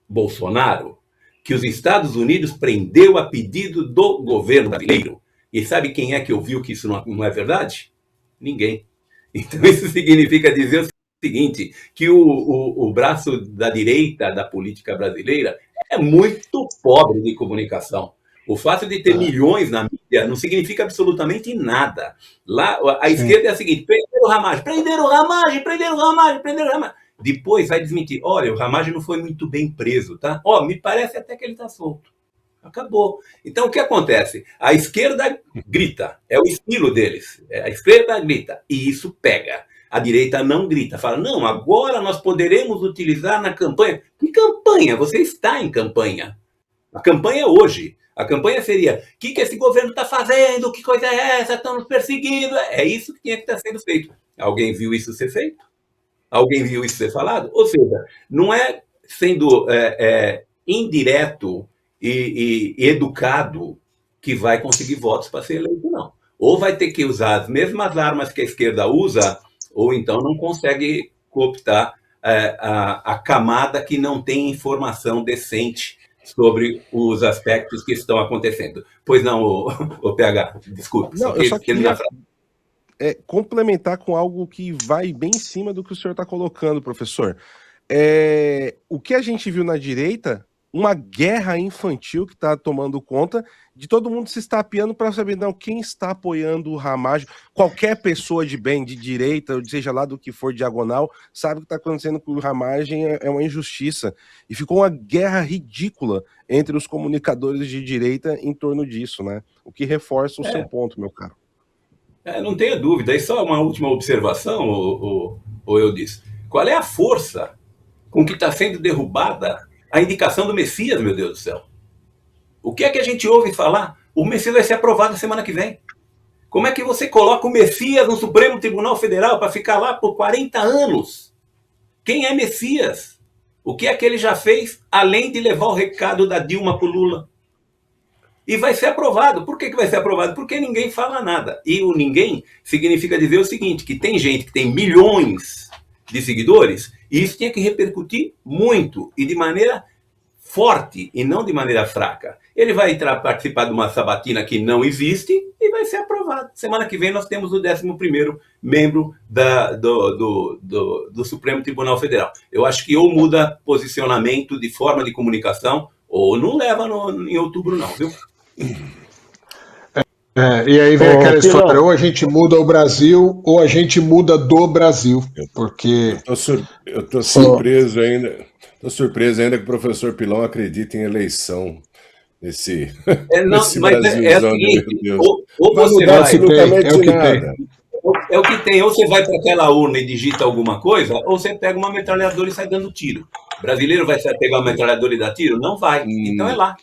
Speaker 2: Bolsonaro, que os Estados Unidos prendeu a pedido do governo brasileiro. E sabe quem é que ouviu que isso não é verdade? Ninguém. Então isso significa dizer o seguinte, que o braço da direita da política brasileira é muito pobre de comunicação. O fato de ter milhões na mídia não significa absolutamente nada. Lá, a esquerda é a seguinte, prenderam o Ramagem. Depois vai desmentir. Olha, o Ramagem não foi muito bem preso, tá? Me parece até que ele está solto. Acabou. Então, o que acontece? A esquerda grita, é o estilo deles. A esquerda grita, e isso pega. A direita não grita, fala, não, agora nós poderemos utilizar na campanha. Que campanha? Você está em campanha. A campanha é hoje. A campanha seria, o que esse governo está fazendo? Que coisa é essa? Estão nos perseguindo. É isso que tinha que estar sendo feito. Alguém viu isso ser feito? Alguém viu isso ser falado? Ou seja, não é sendo indireto e educado que vai conseguir votos para ser eleito, não. Ou vai ter que usar as mesmas armas que a esquerda usa, ou então não consegue cooptar a camada que não tem informação decente sobre os aspectos que estão acontecendo. Pois não, o PH, desculpe.
Speaker 3: Não, eu só queria complementar com algo que vai bem em cima do que o senhor está colocando, professor. O que a gente viu na direita, uma guerra infantil que está tomando conta de todo mundo se estapeando para saber não, quem está apoiando o Ramagem. Qualquer pessoa de bem, de direita, ou seja lá do que for diagonal, sabe o que está acontecendo com o Ramagem é uma injustiça. E ficou uma guerra ridícula entre os comunicadores de direita em torno disso, né? O que reforça o seu ponto, meu caro.
Speaker 2: Não tenha dúvida. E só uma última observação, ou eu disse. Qual é a força com que está sendo derrubada a indicação do Messias, meu Deus do céu? O que é que a gente ouve falar? O Messias vai ser aprovado na semana que vem. Como é que você coloca o Messias no Supremo Tribunal Federal para ficar lá por 40 anos? Quem é Messias? O que é que ele já fez, além de levar o recado da Dilma para o Lula? E vai ser aprovado. Por que vai ser aprovado? Porque ninguém fala nada. E o ninguém significa dizer o seguinte, que tem gente que tem milhões de seguidores, e isso tinha que repercutir muito, e de maneira forte, e não de maneira fraca. Ele vai participar de uma sabatina que não existe, e vai ser aprovado. Semana que vem nós temos o 11º membro do Supremo Tribunal Federal. Eu acho que ou muda posicionamento de forma de comunicação, ou não leva em outubro não, viu?
Speaker 1: E aí vem aquela história, ou a gente muda o Brasil, ou a gente muda do Brasil, porque...
Speaker 5: Eu tô surpreso ainda. Tô surpreso ainda que o professor Pilão acredita em eleição nesse Brasilzão, meu Deus.
Speaker 2: Ou você vai...
Speaker 5: absolutamente nada.
Speaker 2: É o que tem. Ou você vai para aquela urna e digita alguma coisa, ou você pega uma metralhadora e sai dando tiro. O brasileiro vai pegar uma metralhadora e dar tiro? Não vai. Então é lá.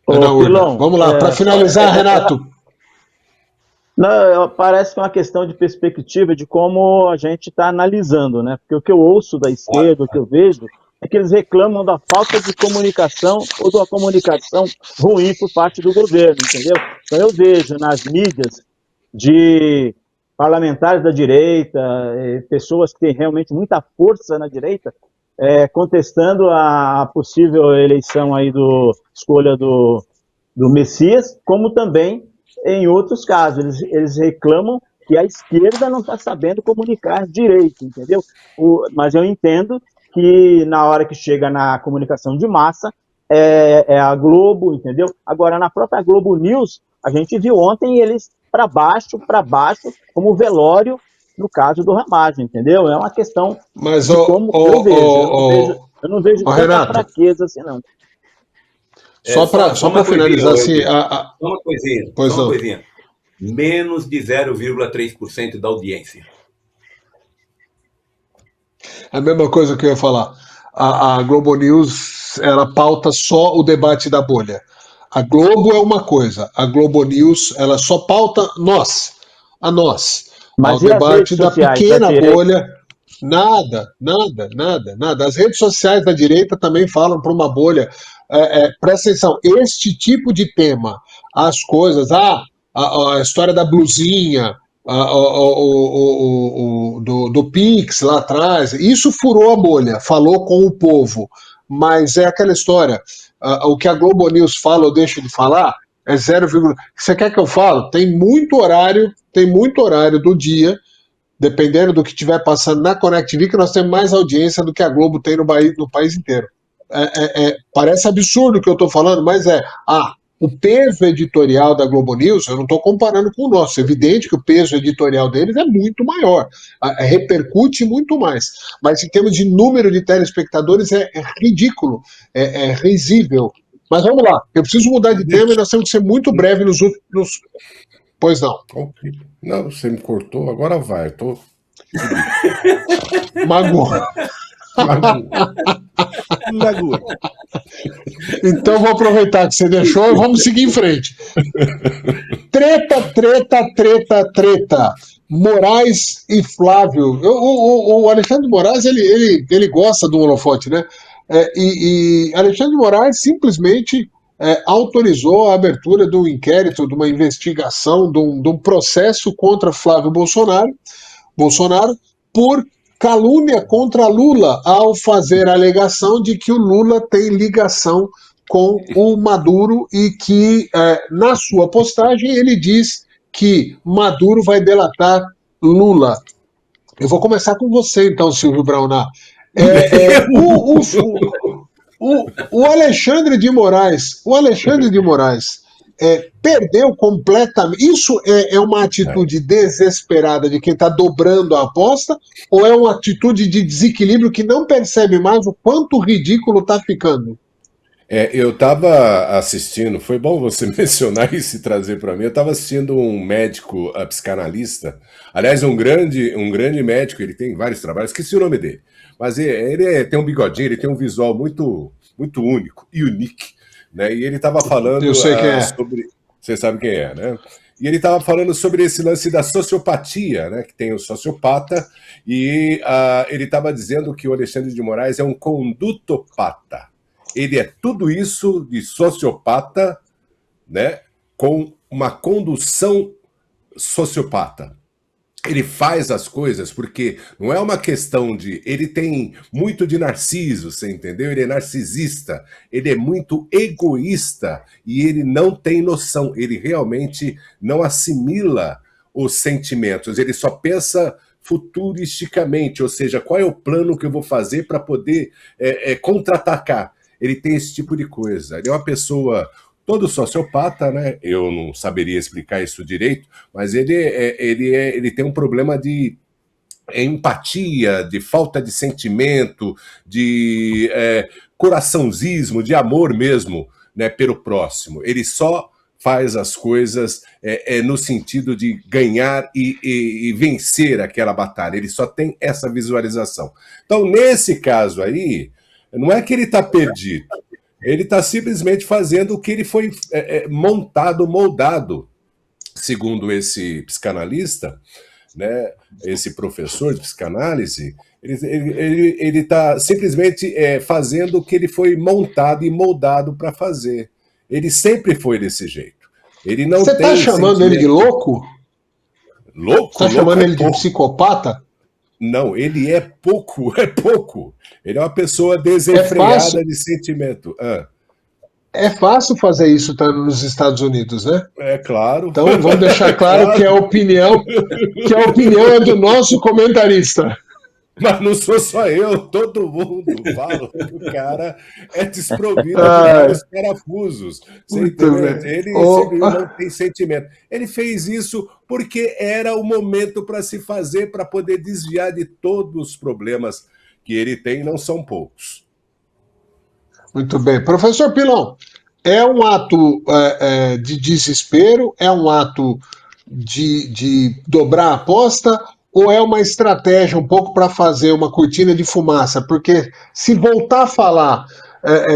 Speaker 1: Pilão, vamos lá, para finalizar, Renato.
Speaker 4: Não, parece que é uma questão de perspectiva de como a gente está analisando, né? Porque o que eu ouço da esquerda, o que eu vejo, é que eles reclamam da falta de comunicação ou da comunicação ruim por parte do governo, entendeu? Então eu vejo nas mídias de parlamentares da direita, pessoas que têm realmente muita força na direita, contestando a possível eleição aí escolha do Messias, como também em outros casos. Eles reclamam que a esquerda não está sabendo comunicar direito, entendeu? Mas eu entendo que na hora que chega na comunicação de massa, é a Globo, entendeu? Agora, na própria Globo News, a gente viu ontem eles para baixo, como velório, no caso do Ramagem, entendeu? É uma questão de como eu vejo. Eu não vejo tanta
Speaker 1: Renato,
Speaker 4: fraqueza assim, não.
Speaker 1: Só para finalizar, assim...
Speaker 2: Só uma coisinha. Menos de 0,3% da audiência.
Speaker 1: A mesma coisa que eu ia falar. A Globo News, ela pauta só o debate da bolha. A Globo é uma coisa, a Globo News, ela só pauta nós.
Speaker 4: Mas
Speaker 1: o debate da pequena bolha, nada. As redes sociais da direita também falam para uma bolha. Presta atenção, este tipo de tema, as coisas, a história da blusinha, do Pix lá atrás, isso furou a bolha, falou com o povo, mas é aquela história, o que a Globo News fala ou deixa de falar é 0, você quer que eu falo? Tem muito horário do dia, dependendo do que estiver passando na Connect TV, que nós temos mais audiência do que a Globo tem no país inteiro. Parece absurdo o que eu estou falando, mas o peso editorial da Globo News, eu não estou comparando com o nosso, é evidente que o peso editorial deles é muito maior, repercute muito mais, mas em termos de número de telespectadores é ridículo, é risível Mas vamos lá, eu preciso mudar de tema e nós temos que ser muito breve nos últimos. Pois não.
Speaker 5: Não, você me cortou, agora vai. Eu tô.
Speaker 1: Mago.
Speaker 3: Lagoa.
Speaker 1: Então vou aproveitar que você deixou e vamos seguir em frente. Treta. Moraes e Flávio. O Alexandre de Moraes, ele gosta do holofote, né? E Alexandre de Moraes simplesmente autorizou a abertura de um inquérito, de uma investigação, de um processo contra Flávio Bolsonaro por calúnia contra Lula, ao fazer a alegação de que o Lula tem ligação com o Maduro e que, na sua postagem, ele diz que Maduro vai delatar Lula. Eu vou começar com você, então, Silvio Braunar. O Alexandre de Moraes, perdeu completamente. Isso é uma atitude desesperada de quem está dobrando a aposta, ou é uma atitude de desequilíbrio que não percebe mais o quanto ridículo está ficando?
Speaker 5: Eu estava assistindo, foi bom você mencionar isso e trazer para mim. Eu estava assistindo um médico psicanalista, aliás, um grande médico, ele tem vários trabalhos, esqueci o nome dele, mas ele tem um bigodinho, ele tem um visual muito, muito único, unique, né? E ele estava falando
Speaker 1: Eu sei quem é.
Speaker 5: sobre. Você sabe quem é, né? E ele estava falando sobre esse lance da sociopatia, né? Que tem o sociopata, e ele estava dizendo que o Alexandre de Moraes é um condutopata. Ele é tudo isso de sociopata, né, com uma condução sociopata. Ele faz as coisas porque não é uma questão de... Ele tem muito de narciso, você entendeu? Ele é narcisista, ele é muito egoísta e ele não tem noção, ele realmente não assimila os sentimentos, ele só pensa futuristicamente, ou seja, qual é o plano que eu vou fazer para poder contra-atacar. Ele tem esse tipo de coisa. Ele é uma pessoa, todo sociopata, né? Eu não saberia explicar isso direito, mas ele tem um problema de empatia, de falta de sentimento, de coraçãozismo, de amor mesmo, né, pelo próximo. Ele só faz as coisas no sentido de ganhar e vencer aquela batalha. Ele só tem essa visualização. Então, nesse caso aí, não é que ele está perdido, ele está simplesmente fazendo o que ele foi moldado, segundo esse psicanalista, né, esse professor de psicanálise, ele está simplesmente fazendo o que ele foi montado e moldado para fazer. Ele sempre foi desse jeito. Ele não
Speaker 1: Você está chamando ele de louco?
Speaker 5: Louco?
Speaker 1: Você está chamando ele de psicopata?
Speaker 5: Não, ele é pouco. Ele é uma pessoa desenfreada de sentimento.
Speaker 1: É fácil fazer isso estando nos Estados Unidos, né?
Speaker 5: É claro.
Speaker 1: Então vamos deixar claro que a opinião é do nosso comentarista.
Speaker 5: Mas não sou só eu, todo mundo fala que o cara é desprovido de vários parafusos. Você entendeu? Ele não tem sentimento. Ele fez isso porque era o momento para se fazer, para poder desviar de todos os problemas que ele tem, não são poucos.
Speaker 1: Muito bem. Professor Pilão, é um ato de desespero? É um ato de dobrar a aposta? Ou é uma estratégia um pouco para fazer uma cortina de fumaça? Porque se voltar a falar,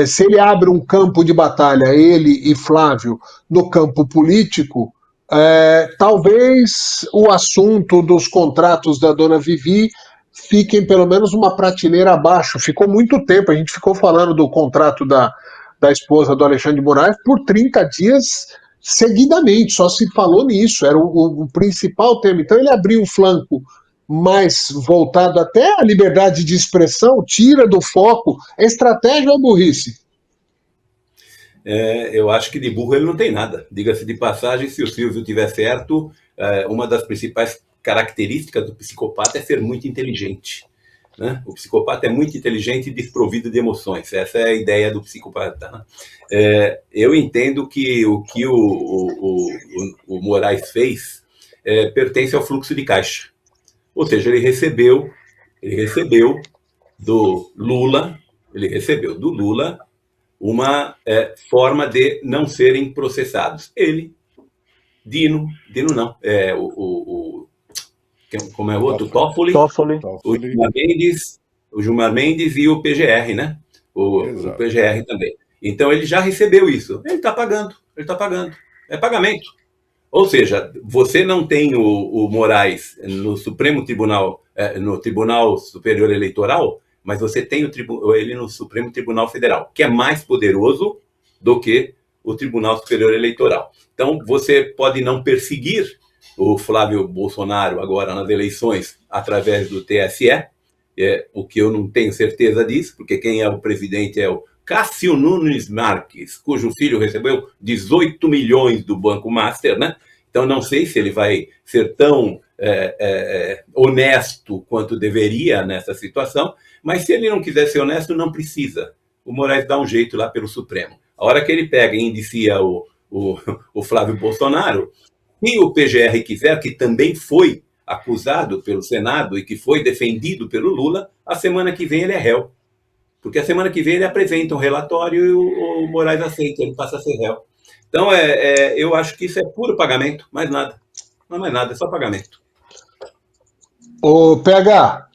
Speaker 1: se ele abre um campo de batalha, ele e Flávio, no campo político, talvez o assunto dos contratos da dona Vivi fiquem pelo menos uma prateleira abaixo. Ficou muito tempo, a gente ficou falando do contrato da esposa do Alexandre de Moraes por 30 dias seguidamente, só se falou nisso, era o principal tema. Então ele abriu um flanco mais voltado até à liberdade de expressão, tira do foco. É estratégia ou burrice?
Speaker 2: Eu acho que de burro ele não tem nada. Diga-se de passagem, se o Silvio tiver certo, uma das principais características do psicopata é ser muito inteligente. Né? O psicopata é muito inteligente e desprovido de emoções. Essa é a ideia do psicopata. Né? Eu entendo que o que o Moraes fez pertence ao fluxo de caixa. Ou seja, ele recebeu do Lula uma forma de não serem processados. Ele, Dino não, como é o outro? Toffoli, o Gilmar Mendes e o PGR, né? O PGR também. Então ele já recebeu isso. Ele está pagando. É pagamento. Ou seja, você não tem o Moraes no Supremo Tribunal, no Tribunal Superior Eleitoral, mas você tem ele no Supremo Tribunal Federal, que é mais poderoso do que o Tribunal Superior Eleitoral. Então, você pode não perseguir o Flávio Bolsonaro agora nas eleições através do TSE, o que eu não tenho certeza disso, porque quem é o presidente é o Cássio Nunes Marques, cujo filho recebeu 18 milhões do Banco Master, né? Então, não sei se ele vai ser tão honesto quanto deveria nessa situação, mas se ele não quiser ser honesto, não precisa. O Moraes dá um jeito lá pelo Supremo. A hora que ele pega e indicia o Flávio Bolsonaro, e o PGR quiser, que também foi acusado pelo Senado e que foi defendido pelo Lula, a semana que vem ele é réu. Porque a semana que vem ele apresenta um relatório e o Moraes aceita, ele passa a ser réu. Então, eu acho que isso é puro pagamento, mais nada. Não é mais nada, é só pagamento.
Speaker 1: Ô, PH,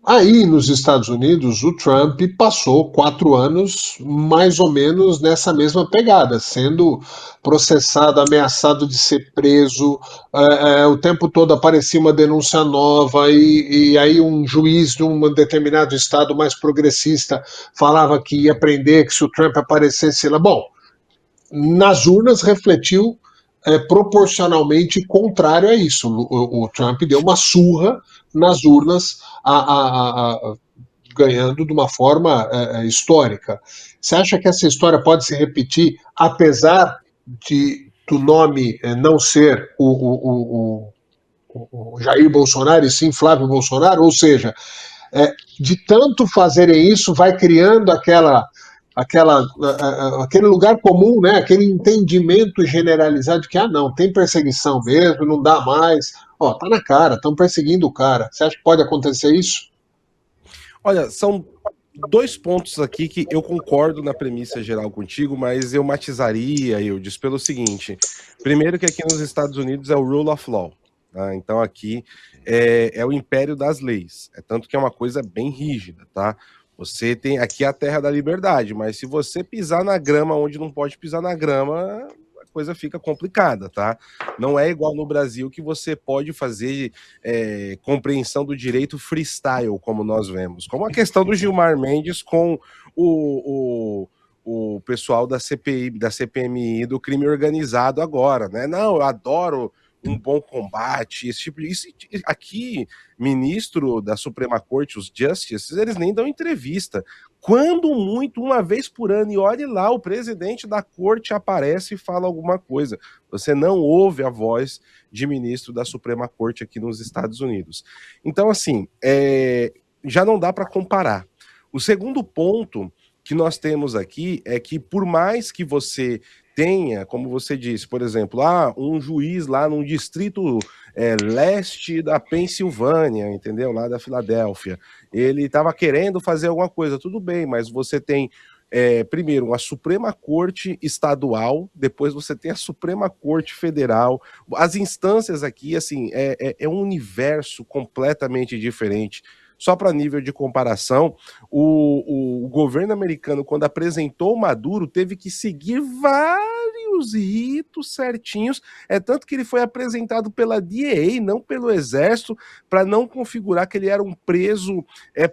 Speaker 1: aí nos Estados Unidos, o Trump passou 4 anos mais ou menos nessa mesma pegada, sendo processado, ameaçado de ser preso, o tempo todo aparecia uma denúncia nova e aí um juiz de um determinado estado mais progressista falava que ia prender, que se o Trump aparecesse lá. Bom, nas urnas refletiu proporcionalmente contrário a isso. O Trump deu uma surra nas urnas, ganhando de uma forma histórica. Você acha que essa história pode se repetir, apesar do nome não ser o Jair Bolsonaro, e sim Flávio Bolsonaro? Ou seja, de tanto fazerem isso, vai criando aquele lugar comum, né? Aquele entendimento generalizado de que, não, tem perseguição mesmo, não dá mais. Tá na cara, estão perseguindo o cara. Você acha que pode acontecer isso?
Speaker 3: Olha, são 2 pontos aqui que eu concordo na premissa geral contigo, mas eu matizaria, Eudes, pelo seguinte. Primeiro que aqui nos Estados Unidos é o rule of law. Tá? Então aqui é o império das leis. Tanto que é uma coisa bem rígida, tá? Você tem aqui a terra da liberdade, mas se você pisar na grama onde não pode pisar na grama, a coisa fica complicada, tá? Não é igual no Brasil que você pode fazer compreensão do direito freestyle, como nós vemos. Como a questão do Gilmar Mendes com o pessoal da CPI, da CPMI, do crime organizado agora, né? Não, eu adoro um bom combate, esse tipo de... Aqui, ministro da Suprema Corte, os Justices, eles nem dão entrevista. Quando muito, uma vez por ano, e olhe lá, o presidente da corte aparece e fala alguma coisa. Você não ouve a voz de ministro da Suprema Corte aqui nos Estados Unidos. Então, assim, já não dá para comparar. O segundo ponto que nós temos aqui é que, por mais que você tenha, como você disse, por exemplo, um juiz lá num distrito leste da Pensilvânia, entendeu? Lá da Filadélfia, ele estava querendo fazer alguma coisa, tudo bem, mas você tem primeiro a Suprema Corte Estadual, depois você tem a Suprema Corte Federal, as instâncias aqui, assim, é um universo completamente diferente. Só para nível de comparação, o governo americano, quando apresentou o Maduro, teve que seguir vários ritos certinhos, tanto que ele foi apresentado pela DEA, não pelo Exército, para não configurar que ele era um preso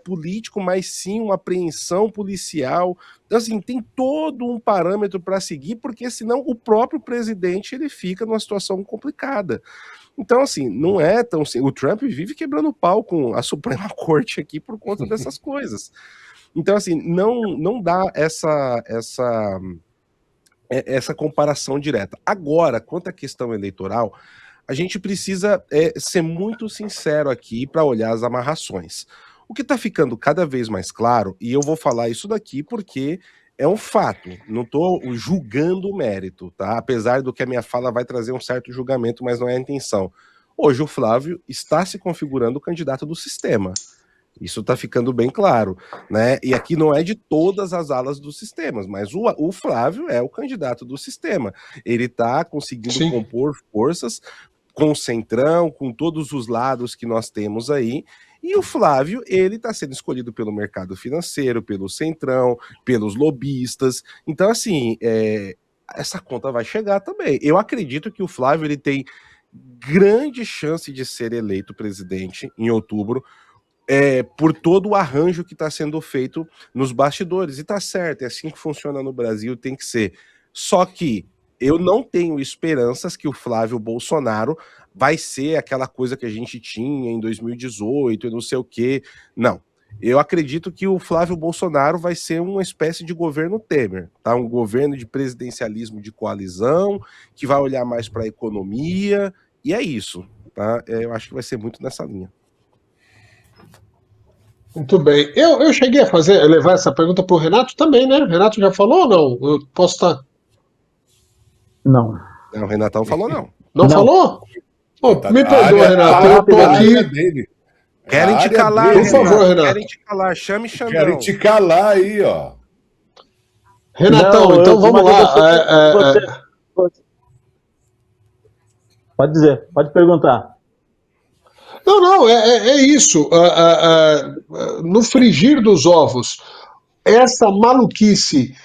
Speaker 3: político, mas sim uma apreensão policial. Então, assim, tem todo um parâmetro para seguir, porque senão o próprio presidente ele fica numa situação complicada. Então, assim, não é tão... O Trump vive quebrando pau com a Suprema Corte aqui por conta dessas coisas. Então, assim, não dá essa comparação direta. Agora, quanto à questão eleitoral, a gente precisa ser muito sincero aqui para olhar as amarrações. O que está ficando cada vez mais claro, e eu vou falar isso daqui porque é um fato, não estou julgando o mérito, tá? Apesar do que a minha fala vai trazer um certo julgamento, mas não é a intenção. Hoje o Flávio está se configurando o candidato do sistema. Isso está ficando bem claro, né? E aqui não é de todas as alas dos sistemas, mas o Flávio é o candidato do sistema. Ele está conseguindo
Speaker 1: Sim.
Speaker 3: compor forças com o Centrão, com todos os lados que nós temos aí. E o Flávio, ele está sendo escolhido pelo mercado financeiro, pelo Centrão, pelos lobistas. Então, assim, essa conta vai chegar também. Eu acredito que o Flávio ele tem grande chance de ser eleito presidente em outubro, por todo o arranjo que está sendo feito nos bastidores. E tá certo, é assim que funciona no Brasil, tem que ser. Só que eu não tenho esperanças que o Flávio Bolsonaro vai ser aquela coisa que a gente tinha em 2018 e não sei o quê. Não. Eu acredito que o Flávio Bolsonaro vai ser uma espécie de governo Temer, tá? Um governo de presidencialismo de coalizão, que vai olhar mais para a economia, e é isso, tá? Eu acho que vai ser muito nessa linha.
Speaker 1: Muito bem. Eu cheguei a levar essa pergunta para o Renato também, né? Renato já falou ou não? Eu posso estar.
Speaker 4: Não.
Speaker 3: Não, o Renatão falou não.
Speaker 1: Não falou? Pô, me perdoa, Renato. Eu tô aqui.
Speaker 5: Dele.
Speaker 3: Querem te calar,
Speaker 1: Por favor, Renato.
Speaker 3: Querem te calar, chame Xandão.
Speaker 5: Querem te calar aí, ó.
Speaker 1: Renatão,
Speaker 4: Não,
Speaker 1: então vamos lá.
Speaker 4: Pode dizer, pode perguntar.
Speaker 1: Não, é isso. No frigir dos ovos, essa maluquice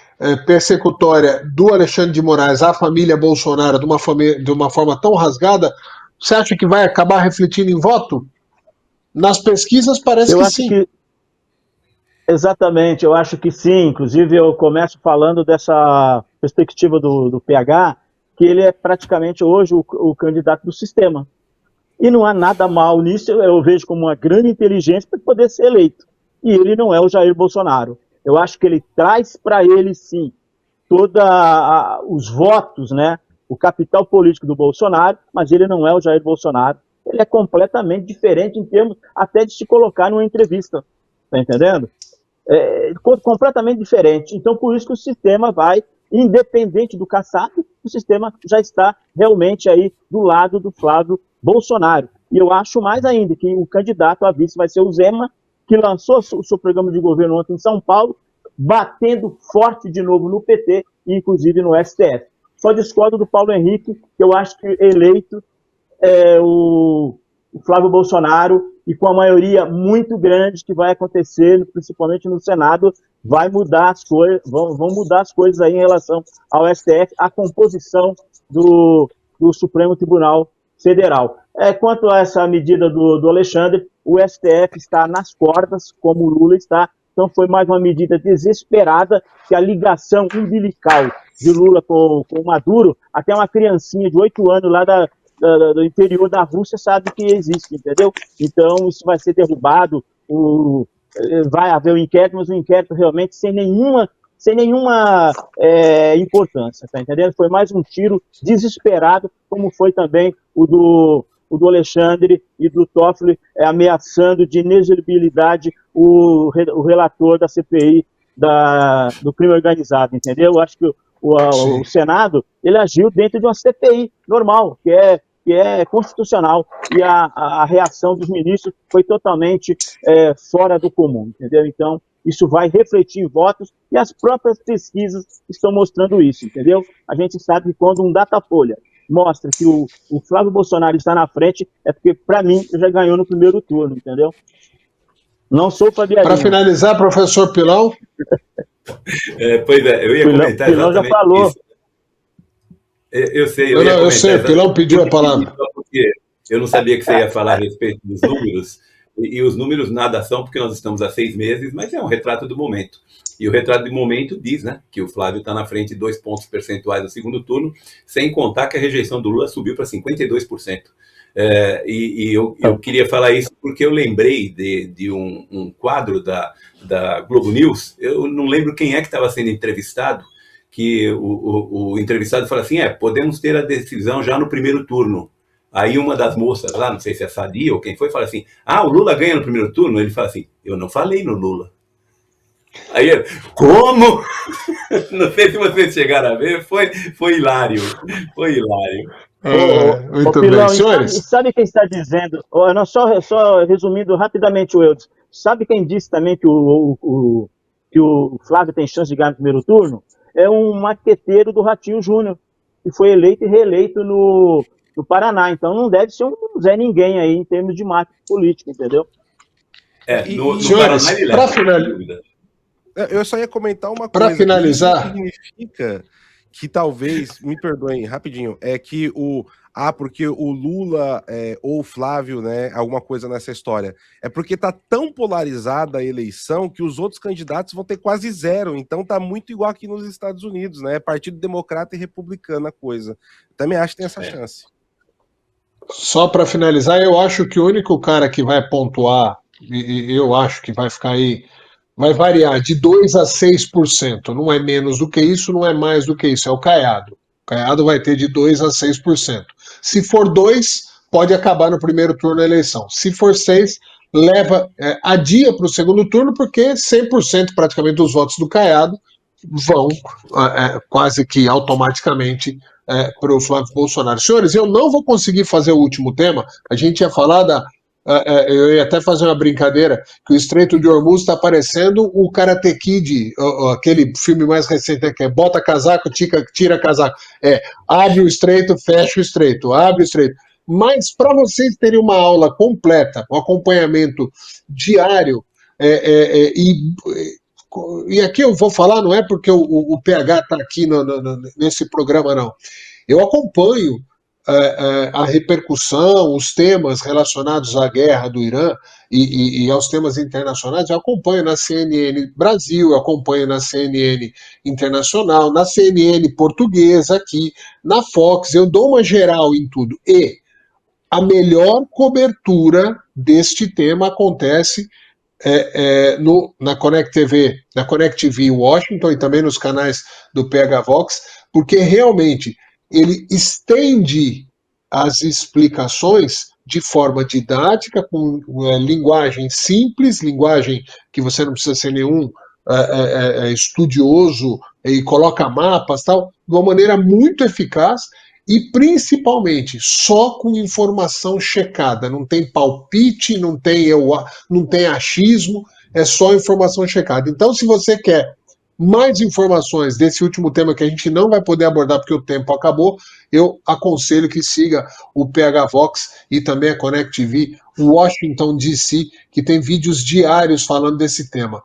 Speaker 1: persecutória do Alexandre de Moraes à família Bolsonaro de uma forma tão rasgada, você acha que vai acabar refletindo em voto? Nas pesquisas parece que sim.
Speaker 4: Exatamente, eu acho que sim. Inclusive eu começo falando dessa perspectiva do PH, que ele é praticamente hoje o candidato do sistema. E não há nada mal nisso, eu vejo como uma grande inteligência para poder ser eleito. E ele não é o Jair Bolsonaro. Eu acho que ele traz para ele, sim, todos os votos, né, o capital político do Bolsonaro, mas ele não é o Jair Bolsonaro. Ele é completamente diferente em termos até de se colocar numa entrevista. Tá entendendo? Completamente diferente. Então, por isso que o sistema vai, independente do caçado, o sistema já está realmente aí do lado do Flávio Bolsonaro. E eu acho mais ainda que o candidato a vice vai ser o Zema, que lançou o seu programa de governo ontem em São Paulo, batendo forte de novo no PT e inclusive no STF. Só discordo do Paulo Henrique, que eu acho que eleito o Flávio Bolsonaro, e com a maioria muito grande que vai acontecer, principalmente no Senado, vai mudar as coisas, vão mudar as coisas aí em relação ao STF, a composição do Supremo Tribunal Federal. Quanto a essa medida do Alexandre, o STF está nas cordas, como o Lula está, então foi mais uma medida desesperada, que a ligação umbilical de Lula com o Maduro, até uma criancinha de 8 anos lá do interior da Rússia sabe que existe, entendeu? Então isso vai ser derrubado, vai haver um inquérito, mas um inquérito realmente sem nenhuma importância, tá entendendo? Foi mais um tiro desesperado, como foi também o do Alexandre e do Toffoli, ameaçando de inelegibilidade o relator da CPI do crime organizado, entendeu? Eu acho que o Senado, ele agiu dentro de uma CPI normal, que é constitucional, e a reação dos ministros foi totalmente fora do comum, entendeu? Então, isso vai refletir em votos, e as próprias pesquisas estão mostrando isso, entendeu? A gente sabe que quando um Datafolha mostra que o Flávio Bolsonaro está na frente, é porque, para mim, já ganhou no primeiro turno, entendeu? Não sou Fabianinho.
Speaker 1: Para finalizar, professor Pilão.
Speaker 2: Pois é, eu ia comentar
Speaker 4: Pilão
Speaker 2: exatamente
Speaker 4: já falou.
Speaker 2: isso. Eu sei,
Speaker 1: eu sei, o Pilão pediu a palavra.
Speaker 2: Porque eu não sabia que você ia falar a respeito dos números, e os números nada são, porque nós estamos há 6 meses, mas é um retrato do momento. E o retrato do momento diz, né, que o Flávio está na frente de 2 pontos percentuais no segundo turno, sem contar que a rejeição do Lula subiu para 52%. Eu queria falar isso porque eu lembrei de um quadro da Globo News, eu não lembro quem é que estava sendo entrevistado, que o entrevistado fala assim, podemos ter a decisão já no primeiro turno. Aí uma das moças lá, não sei se é a Sadia ou quem foi, fala assim, o Lula ganha no primeiro turno? Ele fala assim, eu não falei no Lula. Aí ele, como? Não sei se vocês chegaram a ver, foi hilário. Foi hilário.
Speaker 1: Muito
Speaker 4: Pilão,
Speaker 1: bem, senhores.
Speaker 4: Sabe quem está dizendo? Só resumindo rapidamente, Eudes. Sabe quem disse também que que o Flávio tem chance de ganhar no primeiro turno? É um maqueteiro do Ratinho Júnior, que foi eleito e reeleito no Paraná. Então não deve ser um Zé Ninguém aí em termos de marketing político, entendeu?
Speaker 2: No
Speaker 1: senhores,
Speaker 2: Paraná ele
Speaker 1: para
Speaker 2: leva,
Speaker 1: finalizar,
Speaker 2: sem dúvida.
Speaker 3: Eu só ia comentar uma
Speaker 1: para
Speaker 3: coisa. Isso
Speaker 1: finalizar,
Speaker 3: significa que talvez, me perdoem rapidinho, é que porque o Lula ou o Flávio, né, alguma coisa nessa história, é porque tá tão polarizada a eleição que os outros candidatos vão ter quase zero, então tá muito igual aqui nos Estados Unidos, né, Partido Democrata e Republicano a coisa. Também acho que tem essa chance.
Speaker 1: só para finalizar, eu acho que o único cara que vai pontuar, e eu acho que vai ficar aí, vai variar de 2 a 6%. Não é menos do que isso, não é mais do que isso. É o Caiado. O Caiado vai ter de 2 a 6%. Se for 2, pode acabar no primeiro turno da eleição. Se for 6, adia para o segundo turno, porque 100% praticamente dos votos do Caiado vão quase que automaticamente para o Flávio Bolsonaro. Senhores, eu não vou conseguir fazer o último tema. A gente ia falar eu ia até fazer uma brincadeira que o Estreito de Hormuz está parecendo o Karate Kid, aquele filme mais recente, que é bota casaco, tira casaco. Abre o estreito, fecha o estreito, abre o estreito. Mas para vocês terem uma aula completa, um acompanhamento diário, e aqui eu vou falar, não é porque o PH está aqui nesse programa, não. Eu acompanho a repercussão, os temas relacionados à guerra do Irã e aos temas internacionais, eu acompanho na CNN Brasil, eu acompanho na CNN Internacional, na CNN Portuguesa aqui, na Fox, eu dou uma geral em tudo. E a melhor cobertura deste tema acontece na Connect TV, na Connect TV Washington e também nos canais do PH Vox, porque realmente ele estende as explicações de forma didática, com linguagem simples, linguagem que você não precisa ser nenhum estudioso e coloca mapas, tal, de uma maneira muito eficaz e principalmente só com informação checada. Não tem palpite, não tem achismo, é só informação checada. Então, se você quer mais informações desse último tema que a gente não vai poder abordar porque o tempo acabou, eu aconselho que siga o PH Vox e também a Connect TV Washington DC, que tem vídeos diários falando desse tema.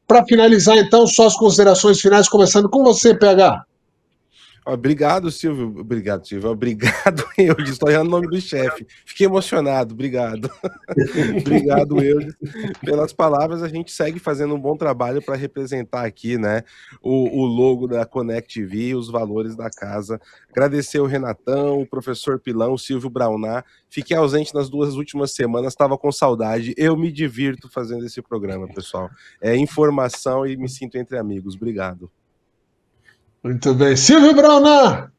Speaker 1: Para finalizar, então, só as considerações finais, começando com você, PH.
Speaker 3: Obrigado, Silvio. Obrigado, Silvio. Obrigado, Eudes. Estou errando o nome do chefe. Fiquei emocionado. Obrigado. Obrigado, Eudes, pelas palavras. A gente segue fazendo um bom trabalho para representar aqui, né, o logo da Connect TV, os valores da casa. Agradecer o Renatão, o professor Pilão, o Silvio Braunar. Fiquei ausente nas 2 últimas semanas, estava com saudade. Eu me divirto fazendo esse programa, pessoal. É informação e me sinto entre amigos. Obrigado.
Speaker 1: Muito bem. Silvio Braunar,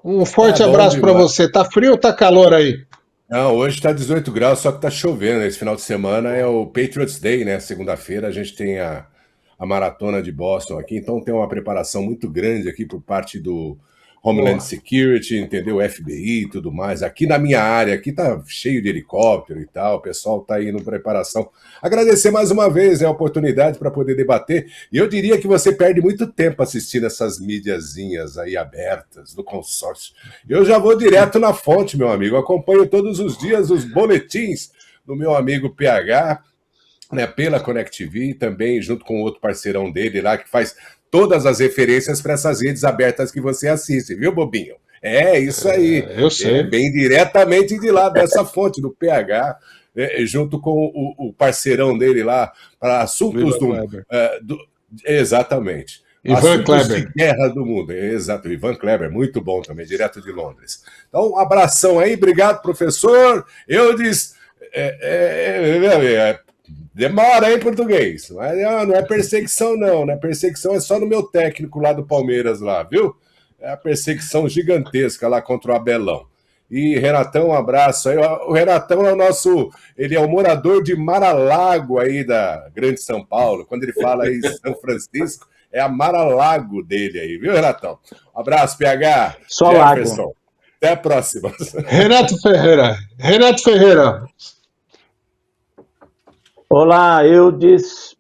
Speaker 1: um forte abraço para você. Tá frio ou tá calor aí?
Speaker 5: Não, hoje está 18 graus, só que tá chovendo. Esse final de semana é o Patriots Day, né? Segunda-feira a gente tem a maratona de Boston aqui, então tem uma preparação muito grande aqui por parte do Homeland Security, entendeu? FBI e tudo mais. Aqui na minha área, aqui tá cheio de helicóptero e tal, o pessoal tá aí no preparação. Agradecer mais uma vez a oportunidade para poder debater. E eu diria que você perde muito tempo assistindo essas mídiazinhas aí abertas do consórcio. Eu já vou direto na fonte, meu amigo. Eu acompanho todos os dias os boletins do meu amigo PH, né, pela Connect TV, também junto com outro parceirão dele lá, que faz todas as referências para essas redes abertas que você assiste, viu, Bobinho? É isso aí.
Speaker 1: Eu sei.
Speaker 5: Vem diretamente de lá, dessa fonte, do PH, junto com o parceirão dele lá, para assuntos exatamente.
Speaker 1: Ivan Kleber.
Speaker 5: De guerra do mundo. Exato, Ivan Kleber, muito bom também, direto de Londres. Então, um abração aí, obrigado, professor. Eudes, demora aí, português. Mas não é perseguição, não. Não é perseguição, é só no meu técnico lá do Palmeiras, lá, viu? É a perseguição gigantesca lá contra o Abelão. E Renatão, um abraço aí. O Renatão é o nosso... Ele é o morador de Mar-a-Lago aí da Grande São Paulo. Quando ele fala aí São Francisco, é a Mar-a-Lago dele aí, viu, Renatão? Um abraço, PH.
Speaker 4: Só
Speaker 5: Jefferson.
Speaker 4: lago.
Speaker 5: Até a próxima.
Speaker 1: Renato Ferreira.
Speaker 4: Olá, Eudes.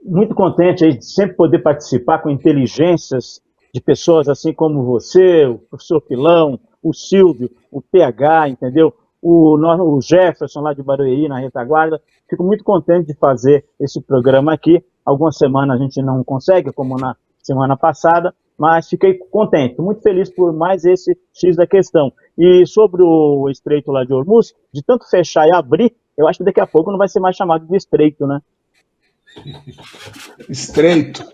Speaker 4: Muito contente aí de sempre poder participar com inteligências de pessoas assim como você, o professor Pilão, o Silvio, o PH, entendeu? O Jefferson lá de Barueri, na retaguarda. Fico muito contente de fazer esse programa aqui. Algumas semanas a gente não consegue, como na semana passada, mas fiquei contente, muito feliz por mais esse X da questão. E sobre o Estreito lá de Hormuz, de tanto fechar e abrir, eu acho que daqui a pouco não vai ser mais chamado de Estreito, né?
Speaker 1: Estreito.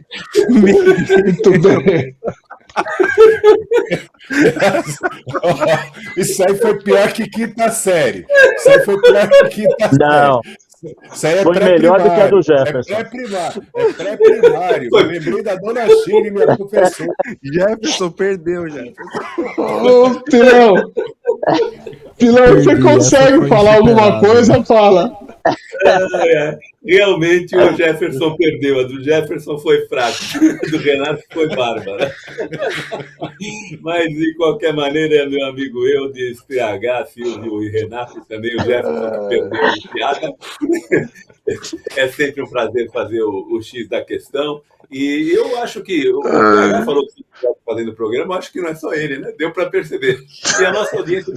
Speaker 1: Muito bem.
Speaker 5: Isso aí foi pior que quinta série. Isso aí foi pior que quinta
Speaker 4: Não.
Speaker 5: série. Isso aí é
Speaker 4: Foi melhor do que a do Jefferson.
Speaker 5: É pré-primário. Eu lembrei da dona Chile, minha professora.
Speaker 3: Jefferson perdeu, Jefferson.
Speaker 1: Ô, Pilão, você consegue falar alguma coisa? Fala.
Speaker 2: Realmente o Jefferson perdeu. A do Jefferson foi fraca. A do Renato foi bárbara. Mas, de qualquer maneira, meu amigo Eudes, PH, Silvio e Renato, e também o Jefferson que perdeu a piada. É sempre um prazer fazer o X da questão. E eu acho que o PH falou que está fazendo o programa, eu acho que não é só ele, né? Deu para perceber. E a nossa audiência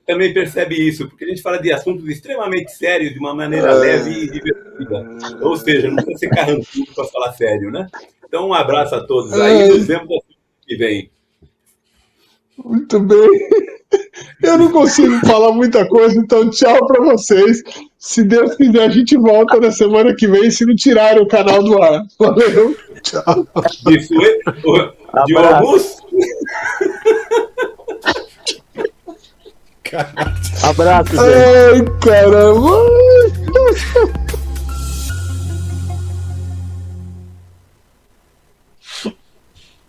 Speaker 2: também percebe isso, porque a gente fala de assuntos extremamente sérios de uma maneira leve e divertida. Ou seja, não precisa ser carrancudo para falar sério, né? Então, um abraço a todos aí e nos vemos na semana que vem.
Speaker 1: Muito bem. Eu não consigo falar muita coisa, então tchau para vocês. Se Deus quiser, a gente volta na semana que vem, se não tirarem o canal do ar. Valeu, tchau.
Speaker 2: De Hormuz?
Speaker 4: Abraço, gente.
Speaker 1: Ai, caramba.